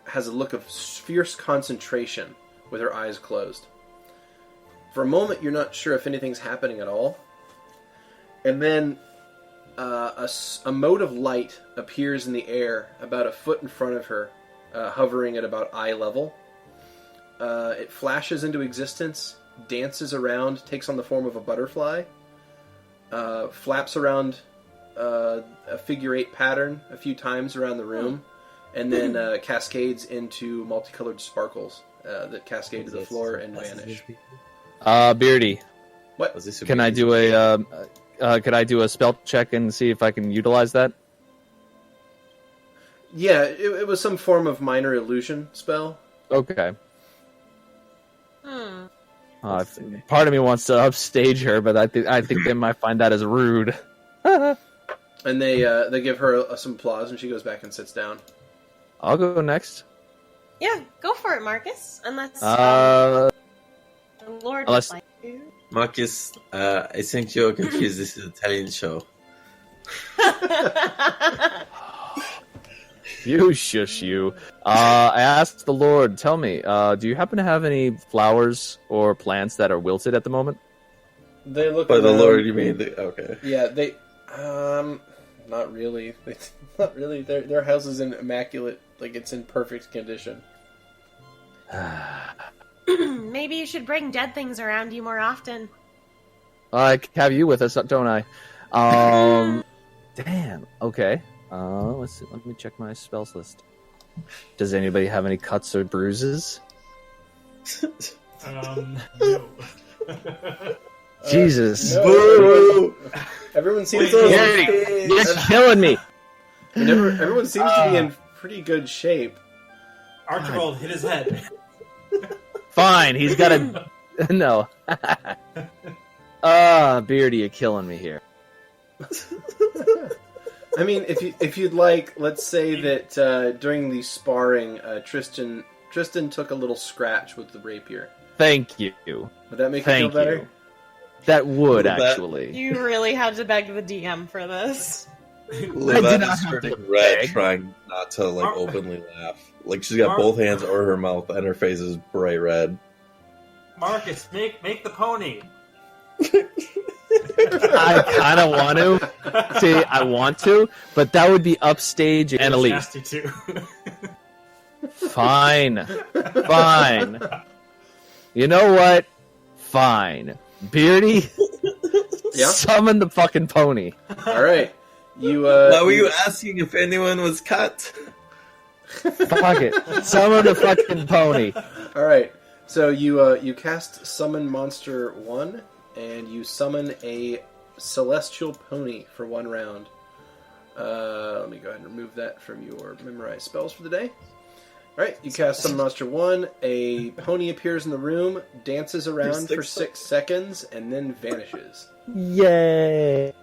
[SPEAKER 2] has a look of fierce concentration with her eyes closed. For a moment, you're not sure if anything's happening at all, and then a mote of light appears in the air about a foot in front of her, hovering at about eye level. It flashes into existence, dances around, takes on the form of a butterfly, flaps around a figure eight pattern a few times around the room, and then cascades into multicolored sparkles that cascade to the floor and vanish.
[SPEAKER 5] Beardy,
[SPEAKER 2] What?
[SPEAKER 5] can I do a spell check and see if I can utilize that?
[SPEAKER 2] Yeah, it was some form of minor illusion spell.
[SPEAKER 5] Okay. Part of me wants to upstage her, but I think they might find that as rude.
[SPEAKER 2] And they give her some applause, and she goes back and sits down.
[SPEAKER 5] I'll go next.
[SPEAKER 3] Yeah, go for it, Marcus. Unless
[SPEAKER 5] Uh,
[SPEAKER 3] the Lord
[SPEAKER 5] unless-
[SPEAKER 3] would like to.
[SPEAKER 4] Marcus, I think you're confused. This is a talent show.
[SPEAKER 5] You shush you. I asked the Lord, tell me, do you happen to have any flowers or plants that are wilted at the moment?
[SPEAKER 2] They look.
[SPEAKER 4] By the
[SPEAKER 2] around.
[SPEAKER 4] Lord, you mean okay.
[SPEAKER 2] Yeah, they. Not really. Not really. Their house is in immaculate. Like it's in perfect condition.
[SPEAKER 3] Maybe you should bring dead things around you more often.
[SPEAKER 5] I have you with us, don't I? Damn. Okay. Let's see. Let me check my spells list. Does anybody have any cuts or bruises?
[SPEAKER 7] No.
[SPEAKER 5] Jesus.
[SPEAKER 2] No. Everyone seems to
[SPEAKER 5] You're killing me.
[SPEAKER 2] everyone seems to be in pretty good shape.
[SPEAKER 7] Archibald hit his head.
[SPEAKER 5] Fine. He's got a... No. Beardy, you're killing me here.
[SPEAKER 2] I mean, if you'd like, let's say that during the sparring, Tristan took a little scratch with the rapier.
[SPEAKER 5] Thank you.
[SPEAKER 2] Would that make
[SPEAKER 5] Thank
[SPEAKER 2] you feel better?
[SPEAKER 5] you. That would, actually.
[SPEAKER 3] You really had to beg the DM for this.
[SPEAKER 4] Lovette
[SPEAKER 5] not
[SPEAKER 4] is
[SPEAKER 5] have
[SPEAKER 4] turning
[SPEAKER 5] to
[SPEAKER 4] red,
[SPEAKER 5] beg.
[SPEAKER 4] trying not to openly laugh. Like she's got both hands over her mouth, and her face is bright red.
[SPEAKER 7] Markus, make the pony.
[SPEAKER 5] I kind of want to. See, I want to, but that would be upstage and elite.
[SPEAKER 7] Nasty too.
[SPEAKER 5] Fine. Fine. You know what? Fine. Beardy,
[SPEAKER 2] Yeah.
[SPEAKER 5] summon the fucking pony.
[SPEAKER 2] All right. You.
[SPEAKER 4] Why were you asking if anyone was cut?
[SPEAKER 5] Fuck it. Summon the fucking pony.
[SPEAKER 2] All right. So you cast Summon Monster 1, and you summon a Celestial Pony for 1 round. Let me go ahead and remove that from your memorized spells for the day. All right, you cast Summon Monster 1. A pony appears in the room, dances around for 6 seconds, and then vanishes.
[SPEAKER 5] Yay.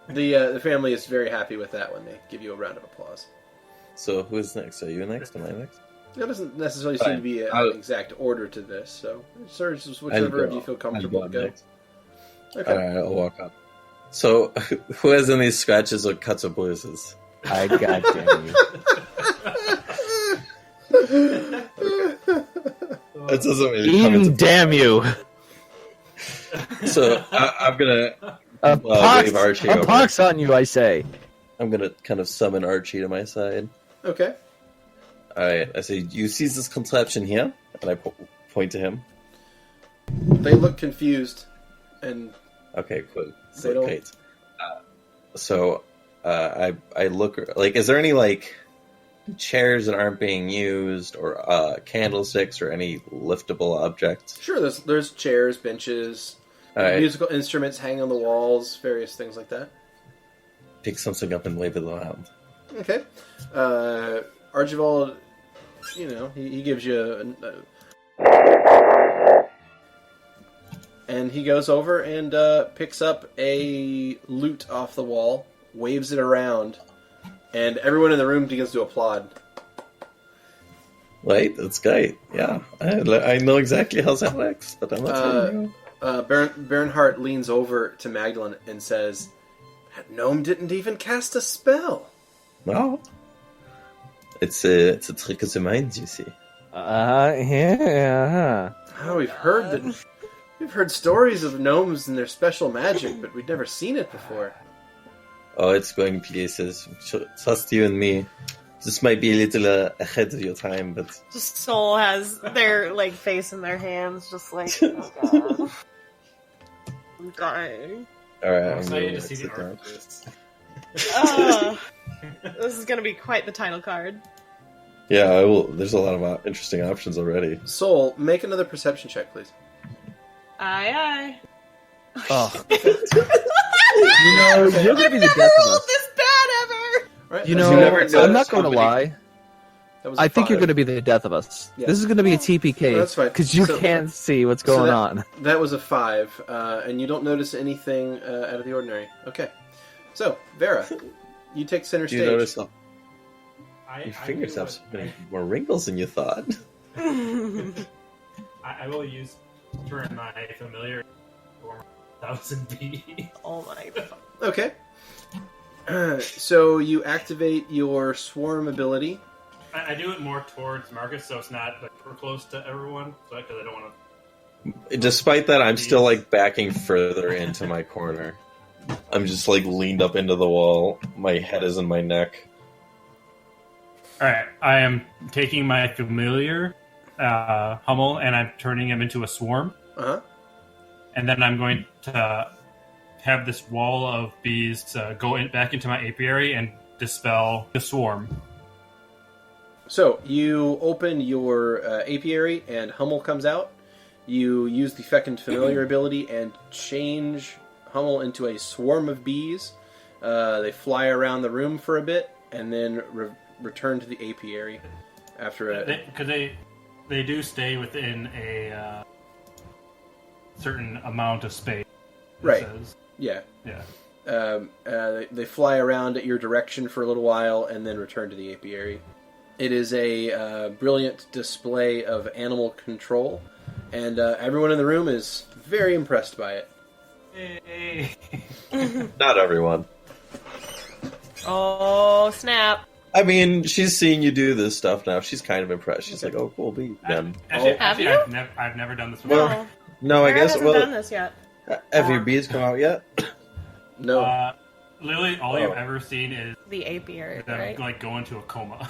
[SPEAKER 2] The family is very happy with that one. They give you a round of applause.
[SPEAKER 4] So who's next? Are you next? Am I next?
[SPEAKER 2] There doesn't necessarily seem to be an exact order to this, so it's whichever of you feel comfortable to go.
[SPEAKER 4] Next.
[SPEAKER 2] Okay.
[SPEAKER 4] Alright, I'll walk up. So, who has any scratches or cuts or bruises?
[SPEAKER 5] I goddamn you.
[SPEAKER 4] That doesn't really come into
[SPEAKER 5] Damn you.
[SPEAKER 4] So, I'm gonna
[SPEAKER 5] A
[SPEAKER 4] wave Archie over.
[SPEAKER 5] pox on you, I say.
[SPEAKER 4] I'm gonna kind of summon Archie to my side.
[SPEAKER 2] Okay.
[SPEAKER 4] Alright, I say, you see this contraption here? And I point to him.
[SPEAKER 2] They look confused, and
[SPEAKER 4] Okay, cool.
[SPEAKER 2] They don't-
[SPEAKER 4] Great. I look, is there any, chairs that aren't being used, or candlesticks, or any liftable objects?
[SPEAKER 2] sure, there's chairs, benches,
[SPEAKER 4] Alright,
[SPEAKER 2] musical instruments hanging on the walls, various things like that.
[SPEAKER 4] pick something up and wave it around.
[SPEAKER 2] Okay. Archibald, he gives you and he goes over and picks up a lute off the wall, waves it around, and everyone in the room begins to applaud.
[SPEAKER 4] Right, that's great. Yeah, I know exactly how that works, but I'm not telling you.
[SPEAKER 2] Bernhardt leans over to Magdalene and says, "That gnome didn't even cast a spell."
[SPEAKER 4] No, it's a trick of the mind, you see.
[SPEAKER 5] Yeah.
[SPEAKER 2] Oh, we've heard stories of gnomes and their special magic, but we'd never seen it before.
[SPEAKER 4] Oh, it's going places. Trust you and me. This might be a little ahead of your time, but
[SPEAKER 3] Just Soul has their face in their hands, just oh god. I'm dying.
[SPEAKER 4] all right.
[SPEAKER 7] I'm
[SPEAKER 4] I'm
[SPEAKER 7] excited
[SPEAKER 4] gonna
[SPEAKER 7] to see
[SPEAKER 4] sit
[SPEAKER 7] the
[SPEAKER 4] down.
[SPEAKER 7] art of this.
[SPEAKER 3] This is gonna be quite the title card.
[SPEAKER 4] Yeah, I will. There's a lot of interesting options already.
[SPEAKER 2] Soul, make another perception check, please.
[SPEAKER 3] Aye.
[SPEAKER 5] Oh. You're gonna be the death of us.
[SPEAKER 3] This bad ever.
[SPEAKER 2] Right?
[SPEAKER 5] You
[SPEAKER 2] As
[SPEAKER 5] know,
[SPEAKER 2] never noticed
[SPEAKER 5] I'm not going to
[SPEAKER 2] company-
[SPEAKER 5] lie.
[SPEAKER 2] That was a
[SPEAKER 5] I think you're
[SPEAKER 2] 5.
[SPEAKER 5] going to be the death of us.
[SPEAKER 2] Yeah.
[SPEAKER 5] This is going to be a TPK.
[SPEAKER 2] No, that's fine.
[SPEAKER 5] Because you
[SPEAKER 2] So-
[SPEAKER 5] can't see what's going on.
[SPEAKER 2] That was a 5, and you don't notice anything out of the ordinary. Okay. So, Vera, you take center
[SPEAKER 4] Do you
[SPEAKER 2] stage.
[SPEAKER 4] notice your
[SPEAKER 7] I
[SPEAKER 4] fingers
[SPEAKER 7] do
[SPEAKER 4] have
[SPEAKER 7] what-
[SPEAKER 4] so many more wrinkles than you thought?
[SPEAKER 7] I will turn my familiar form 1000B.
[SPEAKER 3] Oh my god.
[SPEAKER 2] Okay. So you activate your swarm ability.
[SPEAKER 7] I do it more towards Markus, so it's not super close to everyone, because I don't want to.
[SPEAKER 4] Despite that, I'm still backing further into my corner. I'm just leaned up into the wall. My head is in my neck.
[SPEAKER 7] Alright, I am taking my familiar, Hummel, and I'm turning him into a swarm.
[SPEAKER 2] Uh-huh.
[SPEAKER 7] And then I'm going to
[SPEAKER 1] have this wall of bees back into my apiary and dispel the swarm.
[SPEAKER 2] So you open your apiary, and Hummel comes out. You use the Fecund Familiar ability and change Hummel into a swarm of bees. They fly around the room for a bit, and then return to the apiary after a...
[SPEAKER 1] Because they do stay within a certain amount of space.
[SPEAKER 2] Right.
[SPEAKER 1] Says.
[SPEAKER 2] Yeah.
[SPEAKER 1] Yeah.
[SPEAKER 2] They fly around at your direction for a little while, and then return to the apiary. It is a brilliant display of animal control, and everyone in the room is very impressed by it.
[SPEAKER 1] Hey.
[SPEAKER 4] Not everyone.
[SPEAKER 3] Oh, snap.
[SPEAKER 4] I mean, she's seeing you do this stuff now. She's kind of impressed. She's like, "Oh, cool, bee."
[SPEAKER 1] Actually, I've never done this before.
[SPEAKER 4] Well, no, I
[SPEAKER 3] Vera
[SPEAKER 4] guess.
[SPEAKER 3] hasn't done this yet.
[SPEAKER 4] Have your bees come out yet?
[SPEAKER 2] No.
[SPEAKER 1] Literally, all you've ever seen is
[SPEAKER 3] The apiary,
[SPEAKER 1] them
[SPEAKER 3] right?
[SPEAKER 1] like go into a coma.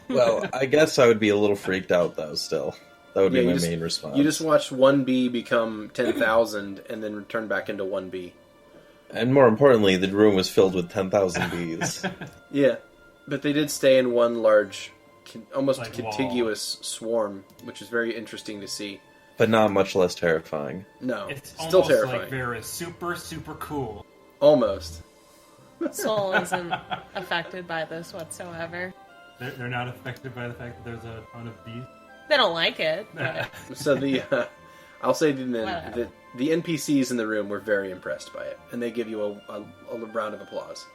[SPEAKER 4] Well, I guess I would be a little freaked out though. Still, that would be my main response.
[SPEAKER 2] You just watched one bee become 10,000 and then return back into one bee.
[SPEAKER 4] And more importantly, the room was filled with 10,000 bees.
[SPEAKER 2] Yeah, but they did stay in one large, almost
[SPEAKER 1] like
[SPEAKER 2] contiguous swarm, which is very interesting to see.
[SPEAKER 4] But not much less terrifying.
[SPEAKER 2] No,
[SPEAKER 1] It's
[SPEAKER 2] still
[SPEAKER 1] almost
[SPEAKER 2] terrifying.
[SPEAKER 1] like Vera, super, super cool.
[SPEAKER 2] Almost.
[SPEAKER 3] Soul isn't affected by this whatsoever.
[SPEAKER 1] They're not affected by the fact that there's a ton of bees.
[SPEAKER 3] They don't like it, but
[SPEAKER 2] So I'll say the
[SPEAKER 3] Whatever.
[SPEAKER 2] NPCs in the room were very impressed by it, and they give you a round of applause.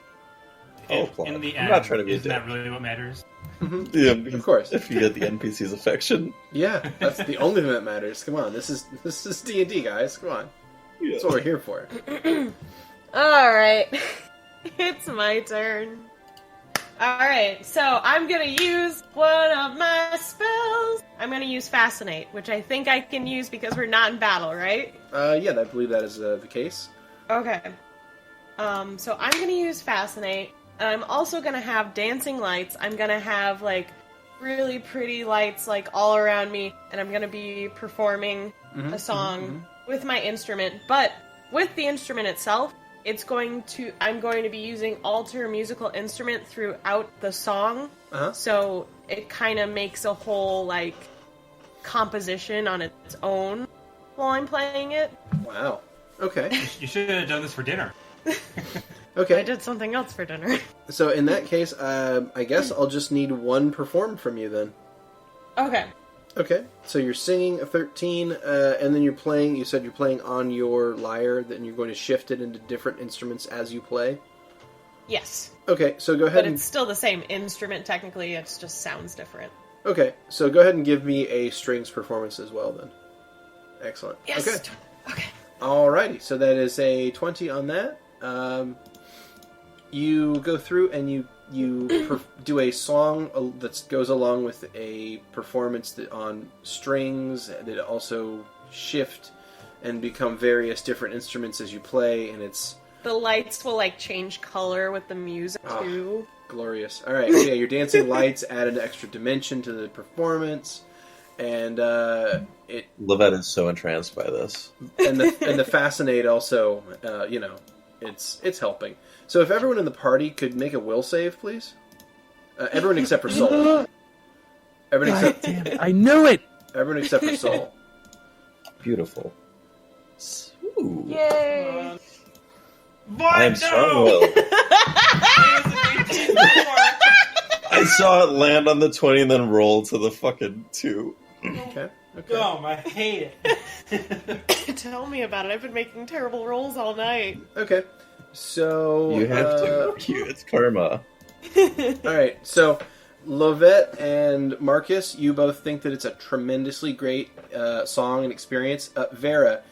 [SPEAKER 1] In the
[SPEAKER 4] I'm
[SPEAKER 1] end,
[SPEAKER 4] not trying to be a
[SPEAKER 1] isn't that
[SPEAKER 4] dick.
[SPEAKER 1] really what matters?
[SPEAKER 4] Yeah,
[SPEAKER 2] Of course.
[SPEAKER 4] If you get the NPC's affection.
[SPEAKER 2] Yeah, that's the only thing that matters. Come on, this is D&D, guys. Come on,
[SPEAKER 4] Yeah.
[SPEAKER 2] that's what we're here for.
[SPEAKER 3] alright. It's my turn. Alright, so I'm gonna use one of my spells. I'm gonna use Fascinate, which I think I can use because we're not in battle, right?
[SPEAKER 2] Yeah, I believe that is the case.
[SPEAKER 3] Okay. So I'm gonna use Fascinate, and I'm also gonna have Dancing Lights. I'm gonna have, like, really pretty lights, like, all around me, and I'm gonna be performing a song with my instrument. But with the instrument itself, I'm going to be using alter musical instrument throughout the song.
[SPEAKER 2] Uh-huh.
[SPEAKER 3] So it kind of makes a whole, like, composition on its own while I'm playing it.
[SPEAKER 2] Wow. Okay.
[SPEAKER 1] You should have done this for dinner.
[SPEAKER 2] Okay.
[SPEAKER 3] I did something else for dinner.
[SPEAKER 2] So in that case, I guess I'll just need one performed from you then.
[SPEAKER 3] Okay.
[SPEAKER 2] Okay. So you're singing a 13, and then you're playing. You said you're playing on your lyre. Then you're going to shift it into different instruments as you play.
[SPEAKER 3] Yes.
[SPEAKER 2] Okay. So go ahead.
[SPEAKER 3] But it's still the same instrument, technically. It just sounds different.
[SPEAKER 2] Okay. So go ahead and give me a strings performance as well then. Excellent.
[SPEAKER 3] Yes.
[SPEAKER 2] Okay.
[SPEAKER 3] Okay.
[SPEAKER 2] Alrighty. So that is a 20 on that. You go through and you do a song that goes along with a performance on strings that also shift and become various different instruments as you play, and it's
[SPEAKER 3] The lights will, like, change color with the music, too.
[SPEAKER 2] glorious. Alright, so yeah, your dancing lights add an extra dimension to the performance, and
[SPEAKER 4] Lovette is so entranced by this.
[SPEAKER 2] and the Fascinate also, it's helping. So if everyone in the party could make a will save, please. Everyone except for Soul. Everyone except
[SPEAKER 6] Damn it, I knew it!
[SPEAKER 2] everyone except for Soul.
[SPEAKER 4] Beautiful. Ooh.
[SPEAKER 3] Yay!
[SPEAKER 4] I am strong-willed. I saw it land on the 20 and then roll to the fucking 2.
[SPEAKER 2] Okay.
[SPEAKER 1] I hate it.
[SPEAKER 3] Tell me about it. I've been making terrible rolls all night.
[SPEAKER 2] Okay. So
[SPEAKER 4] You have to. It's karma.
[SPEAKER 2] Alright, so Lovette and Markus, you both think that it's a tremendously great song and experience. Vera,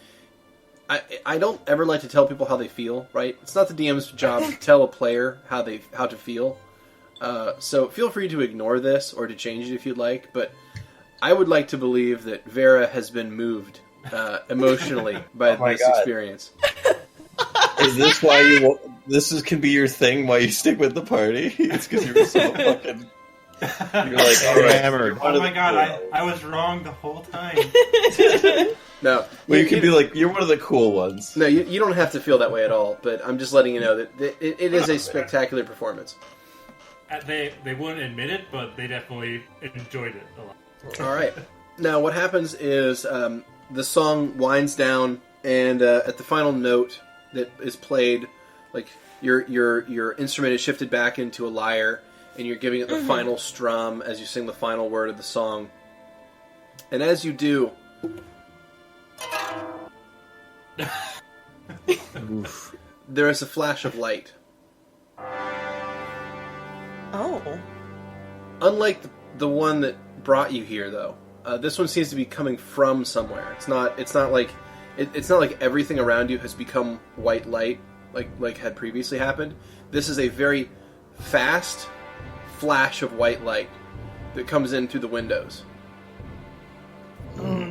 [SPEAKER 2] I don't ever like to tell people how they feel, right? It's not the DM's job to tell a player how to feel. So feel free to ignore this or to change it if you'd like, but I would like to believe that Vera has been moved emotionally by
[SPEAKER 4] my
[SPEAKER 2] this
[SPEAKER 4] God.
[SPEAKER 2] experience.
[SPEAKER 4] Is this why can be your thing? Why you stick with the party? It's because you're so fucking You're like, all right,
[SPEAKER 5] Hammered.
[SPEAKER 7] Oh my god, I was wrong the whole time.
[SPEAKER 2] No.
[SPEAKER 4] Well, you can be like, you're one of the cool ones.
[SPEAKER 2] No, you don't have to feel that way at all, but I'm just letting you know that it is a spectacular performance.
[SPEAKER 7] They wouldn't admit it, but they definitely enjoyed it a lot.
[SPEAKER 2] All right. Now, what happens is the song winds down, and at the final note that is played, like your instrument is shifted back into a lyre, and you're giving it the final strum as you sing the final word of the song. And as you do, there is a flash of light.
[SPEAKER 3] Oh.
[SPEAKER 2] Unlike the one that brought you here, though, this one seems to be coming from somewhere. It's not like everything around you has become white light, like had previously happened. This is a very fast flash of white light that comes in through the windows.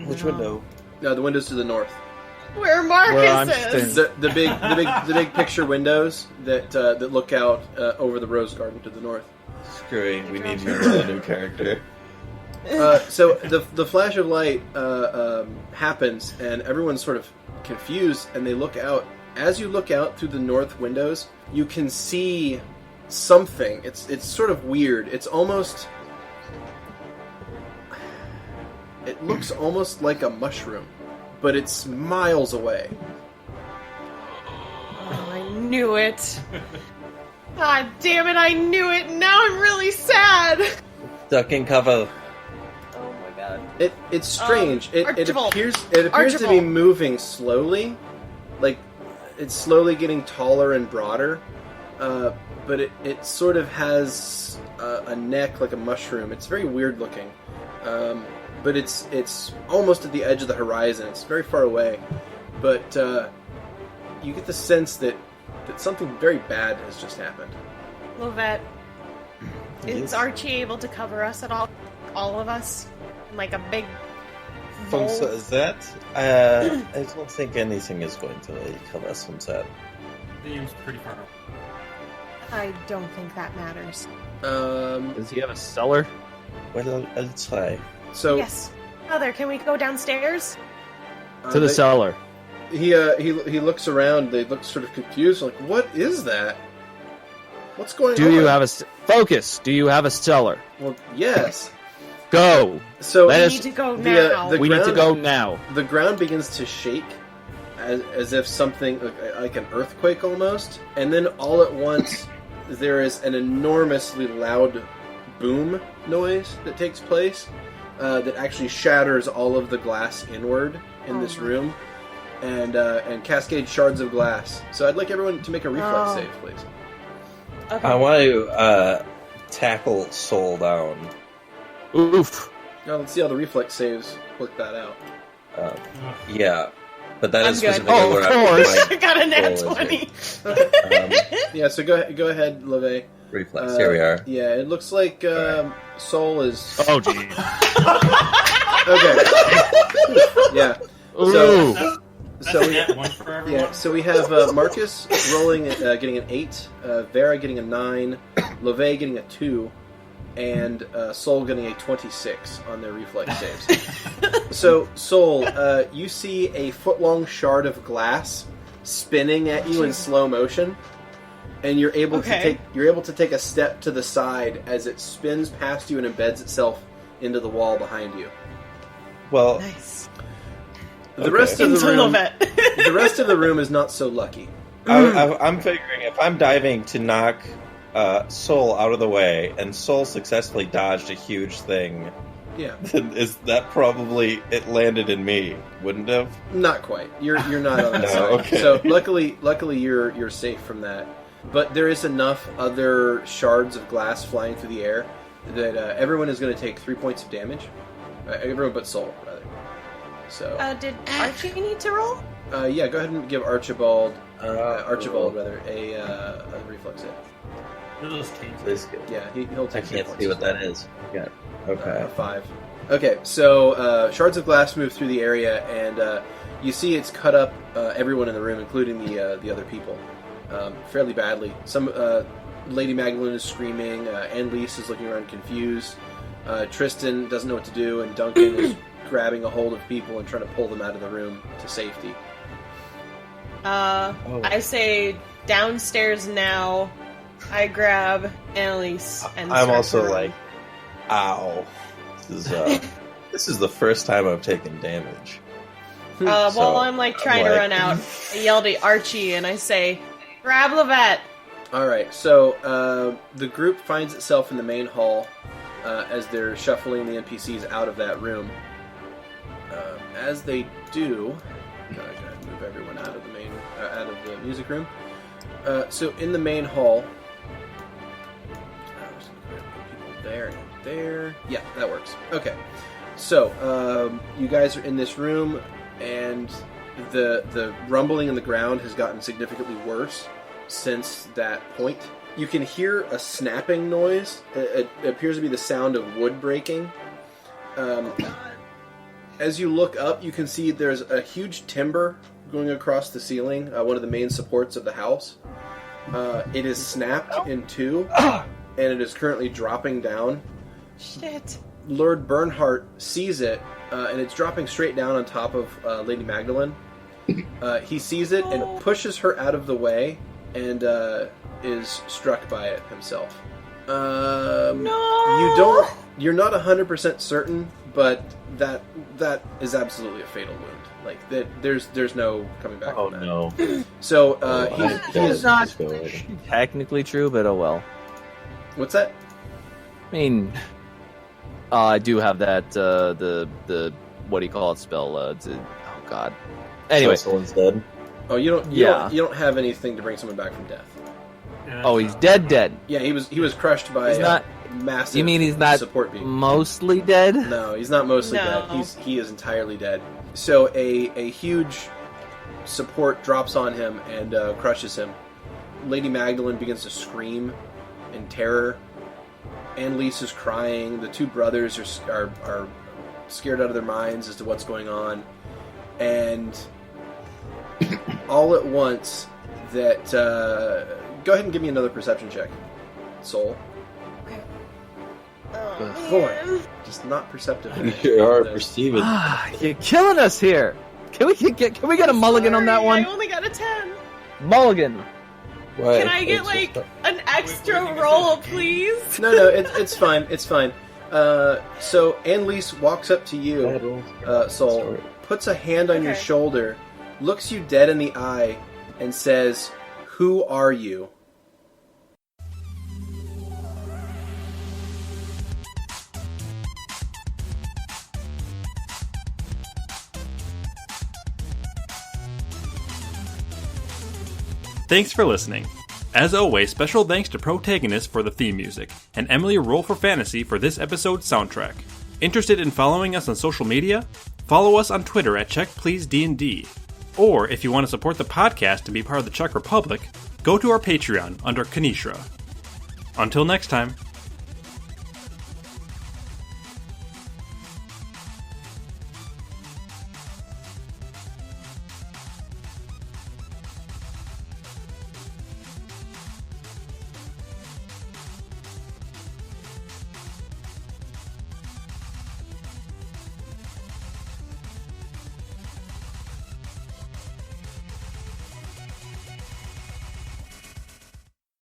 [SPEAKER 4] Which window?
[SPEAKER 2] No, the windows to the north.
[SPEAKER 3] Where Markus is.
[SPEAKER 2] The big picture windows that look out over the rose garden to the north.
[SPEAKER 4] Skrewy, we need you as a new character.
[SPEAKER 2] So the flash of light happens, and everyone's sort of confused, and they look out. As you look out through the north windows, you can see something. It's sort of weird. It looks almost like a mushroom, but it's miles away.
[SPEAKER 3] Oh, I knew it. God damn it, I knew it. Now I'm really sad.
[SPEAKER 4] Duck in cover.
[SPEAKER 3] Oh my god.
[SPEAKER 2] It's strange. It
[SPEAKER 3] Archibald.
[SPEAKER 2] appears to be
[SPEAKER 3] Archibald.
[SPEAKER 2] moving slowly, like it's slowly getting taller and broader. But it sort of has a neck like a mushroom. It's very weird looking. But it's almost at the edge of the horizon. It's very far away. But you get the sense that something very bad has just happened.
[SPEAKER 3] Lovette, is
[SPEAKER 4] Yes.
[SPEAKER 3] Archie able to cover us at all? All of us? Like a big bowl?
[SPEAKER 4] From that, I don't think anything is going to cover us from that.
[SPEAKER 7] The name's pretty far away.
[SPEAKER 3] I don't think that matters.
[SPEAKER 5] Does he have a cellar?
[SPEAKER 4] Well, I'll try.
[SPEAKER 2] So
[SPEAKER 3] Yes. Brother, can we go downstairs?
[SPEAKER 5] To the cellar.
[SPEAKER 2] He looks around. They look sort of confused. Like, what is that? What's going on?
[SPEAKER 5] Do you have a focus? Do you have a cellar?
[SPEAKER 2] Well, yes.
[SPEAKER 5] Go.
[SPEAKER 2] So
[SPEAKER 5] Let
[SPEAKER 3] We
[SPEAKER 5] us-
[SPEAKER 3] need to go
[SPEAKER 2] the,
[SPEAKER 3] now.
[SPEAKER 2] the
[SPEAKER 5] We need to
[SPEAKER 2] ground-
[SPEAKER 5] go now.
[SPEAKER 2] The ground begins to shake, as if something like an earthquake almost, and then all at once there is an enormously loud boom noise that takes place that actually shatters all of the glass inward in this room, and cascades shards of glass. So I'd like everyone to make a reflex save, please.
[SPEAKER 3] Okay.
[SPEAKER 4] I want to tackle Soul down.
[SPEAKER 5] Oof.
[SPEAKER 2] Now let's see how the reflex saves work that out.
[SPEAKER 4] Yeah, but that
[SPEAKER 3] I'm
[SPEAKER 4] is
[SPEAKER 3] good.
[SPEAKER 4] specifically
[SPEAKER 5] Oh,
[SPEAKER 4] where
[SPEAKER 5] of course.
[SPEAKER 3] I got a nat
[SPEAKER 4] Soul is
[SPEAKER 3] 20.
[SPEAKER 2] Yeah, so go ahead, Lovette.
[SPEAKER 4] reflex. Here we are.
[SPEAKER 2] Yeah, it looks like Soul is
[SPEAKER 5] Oh, gee.
[SPEAKER 2] okay. Yeah.
[SPEAKER 5] Ooh.
[SPEAKER 7] That's
[SPEAKER 2] So
[SPEAKER 7] a
[SPEAKER 2] we,
[SPEAKER 7] net one for everyone.
[SPEAKER 2] yeah, so we have Markus rolling, getting an 8, Vera getting a 9, Lovette getting a 2, and Soul getting a 26 on their reflex saves. So, Soul, you see a foot-long shard of glass spinning at you in slow motion, and you're able to take a step to the side as it spins past you and embeds itself into the wall behind you.
[SPEAKER 4] Well,
[SPEAKER 3] Nice.
[SPEAKER 2] The rest of
[SPEAKER 3] Into
[SPEAKER 2] the room,
[SPEAKER 3] Lovette.
[SPEAKER 2] the rest of the room is not so lucky.
[SPEAKER 4] I'm figuring if I'm diving to knock Soul out of the way, and Soul successfully dodged a huge thing,
[SPEAKER 2] Yeah.
[SPEAKER 4] then is that probably it landed in me? Wouldn't have?
[SPEAKER 2] Not quite. You're not on that
[SPEAKER 4] No,
[SPEAKER 2] side.
[SPEAKER 4] okay.
[SPEAKER 2] So luckily you're safe from that. But there is enough other shards of glass flying through the air that everyone is going to take 3 points of damage. Everyone but Soul, rather. So
[SPEAKER 3] Did Archie need to roll?
[SPEAKER 2] yeah, go ahead and give Archibald
[SPEAKER 4] Uh,
[SPEAKER 2] a reflex save.
[SPEAKER 7] Little stage.
[SPEAKER 4] This good.
[SPEAKER 2] Yeah, he'll
[SPEAKER 4] I
[SPEAKER 2] take 3
[SPEAKER 4] can't
[SPEAKER 2] points
[SPEAKER 4] see what
[SPEAKER 2] as well.
[SPEAKER 4] that is. Yeah. Okay.
[SPEAKER 2] 5. Okay, so shards of glass move through the area, and you see it's cut up everyone in the room, including the other people, fairly badly. Some Lady Magdalene is screaming. Annalise is looking around confused. Tristan doesn't know what to do, and Duncan is grabbing a hold of people and trying to pull them out of the room to safety.
[SPEAKER 3] I say downstairs now. I grab Annalise and
[SPEAKER 4] I'm
[SPEAKER 3] start
[SPEAKER 4] also
[SPEAKER 3] to run.
[SPEAKER 4] like, ow. This is the first time I've taken damage.
[SPEAKER 3] While I'm like trying to
[SPEAKER 4] like-
[SPEAKER 3] run out, I yell to Archie and I say, "Grab Lovette."
[SPEAKER 2] All right, so the group finds itself in the main hall as they're shuffling the NPCs out of that room. As they do, I gotta move everyone out of the music room. So in the main hall, I'm just gonna put people there and there. Yeah, that works. Okay, so you guys are in this room, and the rumbling in the ground has gotten significantly worse since that point. You can hear a snapping noise. It appears to be the sound of wood breaking. As you look up, you can see there's a huge timber going across the ceiling, one of the main supports of the house. It is snapped in two, and it is currently dropping down.
[SPEAKER 3] Shit.
[SPEAKER 2] Lord Bernhardt sees it, and it's dropping straight down on top of Lady Magdalene. He sees it and pushes her out of the way, and is struck by it himself.
[SPEAKER 3] No!
[SPEAKER 2] You're not 100% certain, but that is absolutely a fatal wound. Like that, there's no coming back
[SPEAKER 4] Oh
[SPEAKER 2] from that.
[SPEAKER 4] no.
[SPEAKER 2] So he
[SPEAKER 5] It's
[SPEAKER 2] is.
[SPEAKER 5] not technically true, but oh well.
[SPEAKER 2] What's that?
[SPEAKER 5] I mean, I do have that the what do you call it spell? Oh god. Anyway,
[SPEAKER 4] So someone's dead.
[SPEAKER 2] Oh, you don't.
[SPEAKER 5] Yeah.
[SPEAKER 2] You don't have anything to bring someone back from death.
[SPEAKER 5] oh, he's dead.
[SPEAKER 2] Yeah, he was crushed by
[SPEAKER 5] He's not.
[SPEAKER 2] massive.
[SPEAKER 5] You mean he's not
[SPEAKER 2] support beam?
[SPEAKER 5] mostly dead?
[SPEAKER 2] No, he's not mostly
[SPEAKER 3] No.
[SPEAKER 2] dead. He is entirely dead. So a huge support drops on him and crushes him. Lady Magdalene begins to scream in terror. Annalise is crying. The two brothers are scared out of their minds as to what's going on. And all at once, that go ahead and give me another perception check, Soul.
[SPEAKER 3] Oh,
[SPEAKER 2] Boy,
[SPEAKER 3] man.
[SPEAKER 2] just not perceptive.
[SPEAKER 4] You are perceiving.
[SPEAKER 5] You're killing us here. Can we get a mulligan on that
[SPEAKER 3] Sorry,
[SPEAKER 5] one?
[SPEAKER 3] I only got a 10.
[SPEAKER 5] Mulligan.
[SPEAKER 4] What?
[SPEAKER 3] Can I get like an extra roll, please?
[SPEAKER 2] No, it's fine. It's fine. So Annalise walks up to you, Soul, puts a hand on your
[SPEAKER 3] Okay.
[SPEAKER 2] shoulder, looks you dead in the eye, and says, "Who are you?"
[SPEAKER 1] Thanks for listening. As always, special thanks to Protagonist for the theme music, and Emily Roll for Fantasy for this episode's soundtrack. Interested in following us on social media? Follow us on Twitter at CheckPleaseDND. Or, if you want to support the podcast and be part of the Czech Republic, go to our Patreon under Kanishra. Until next time.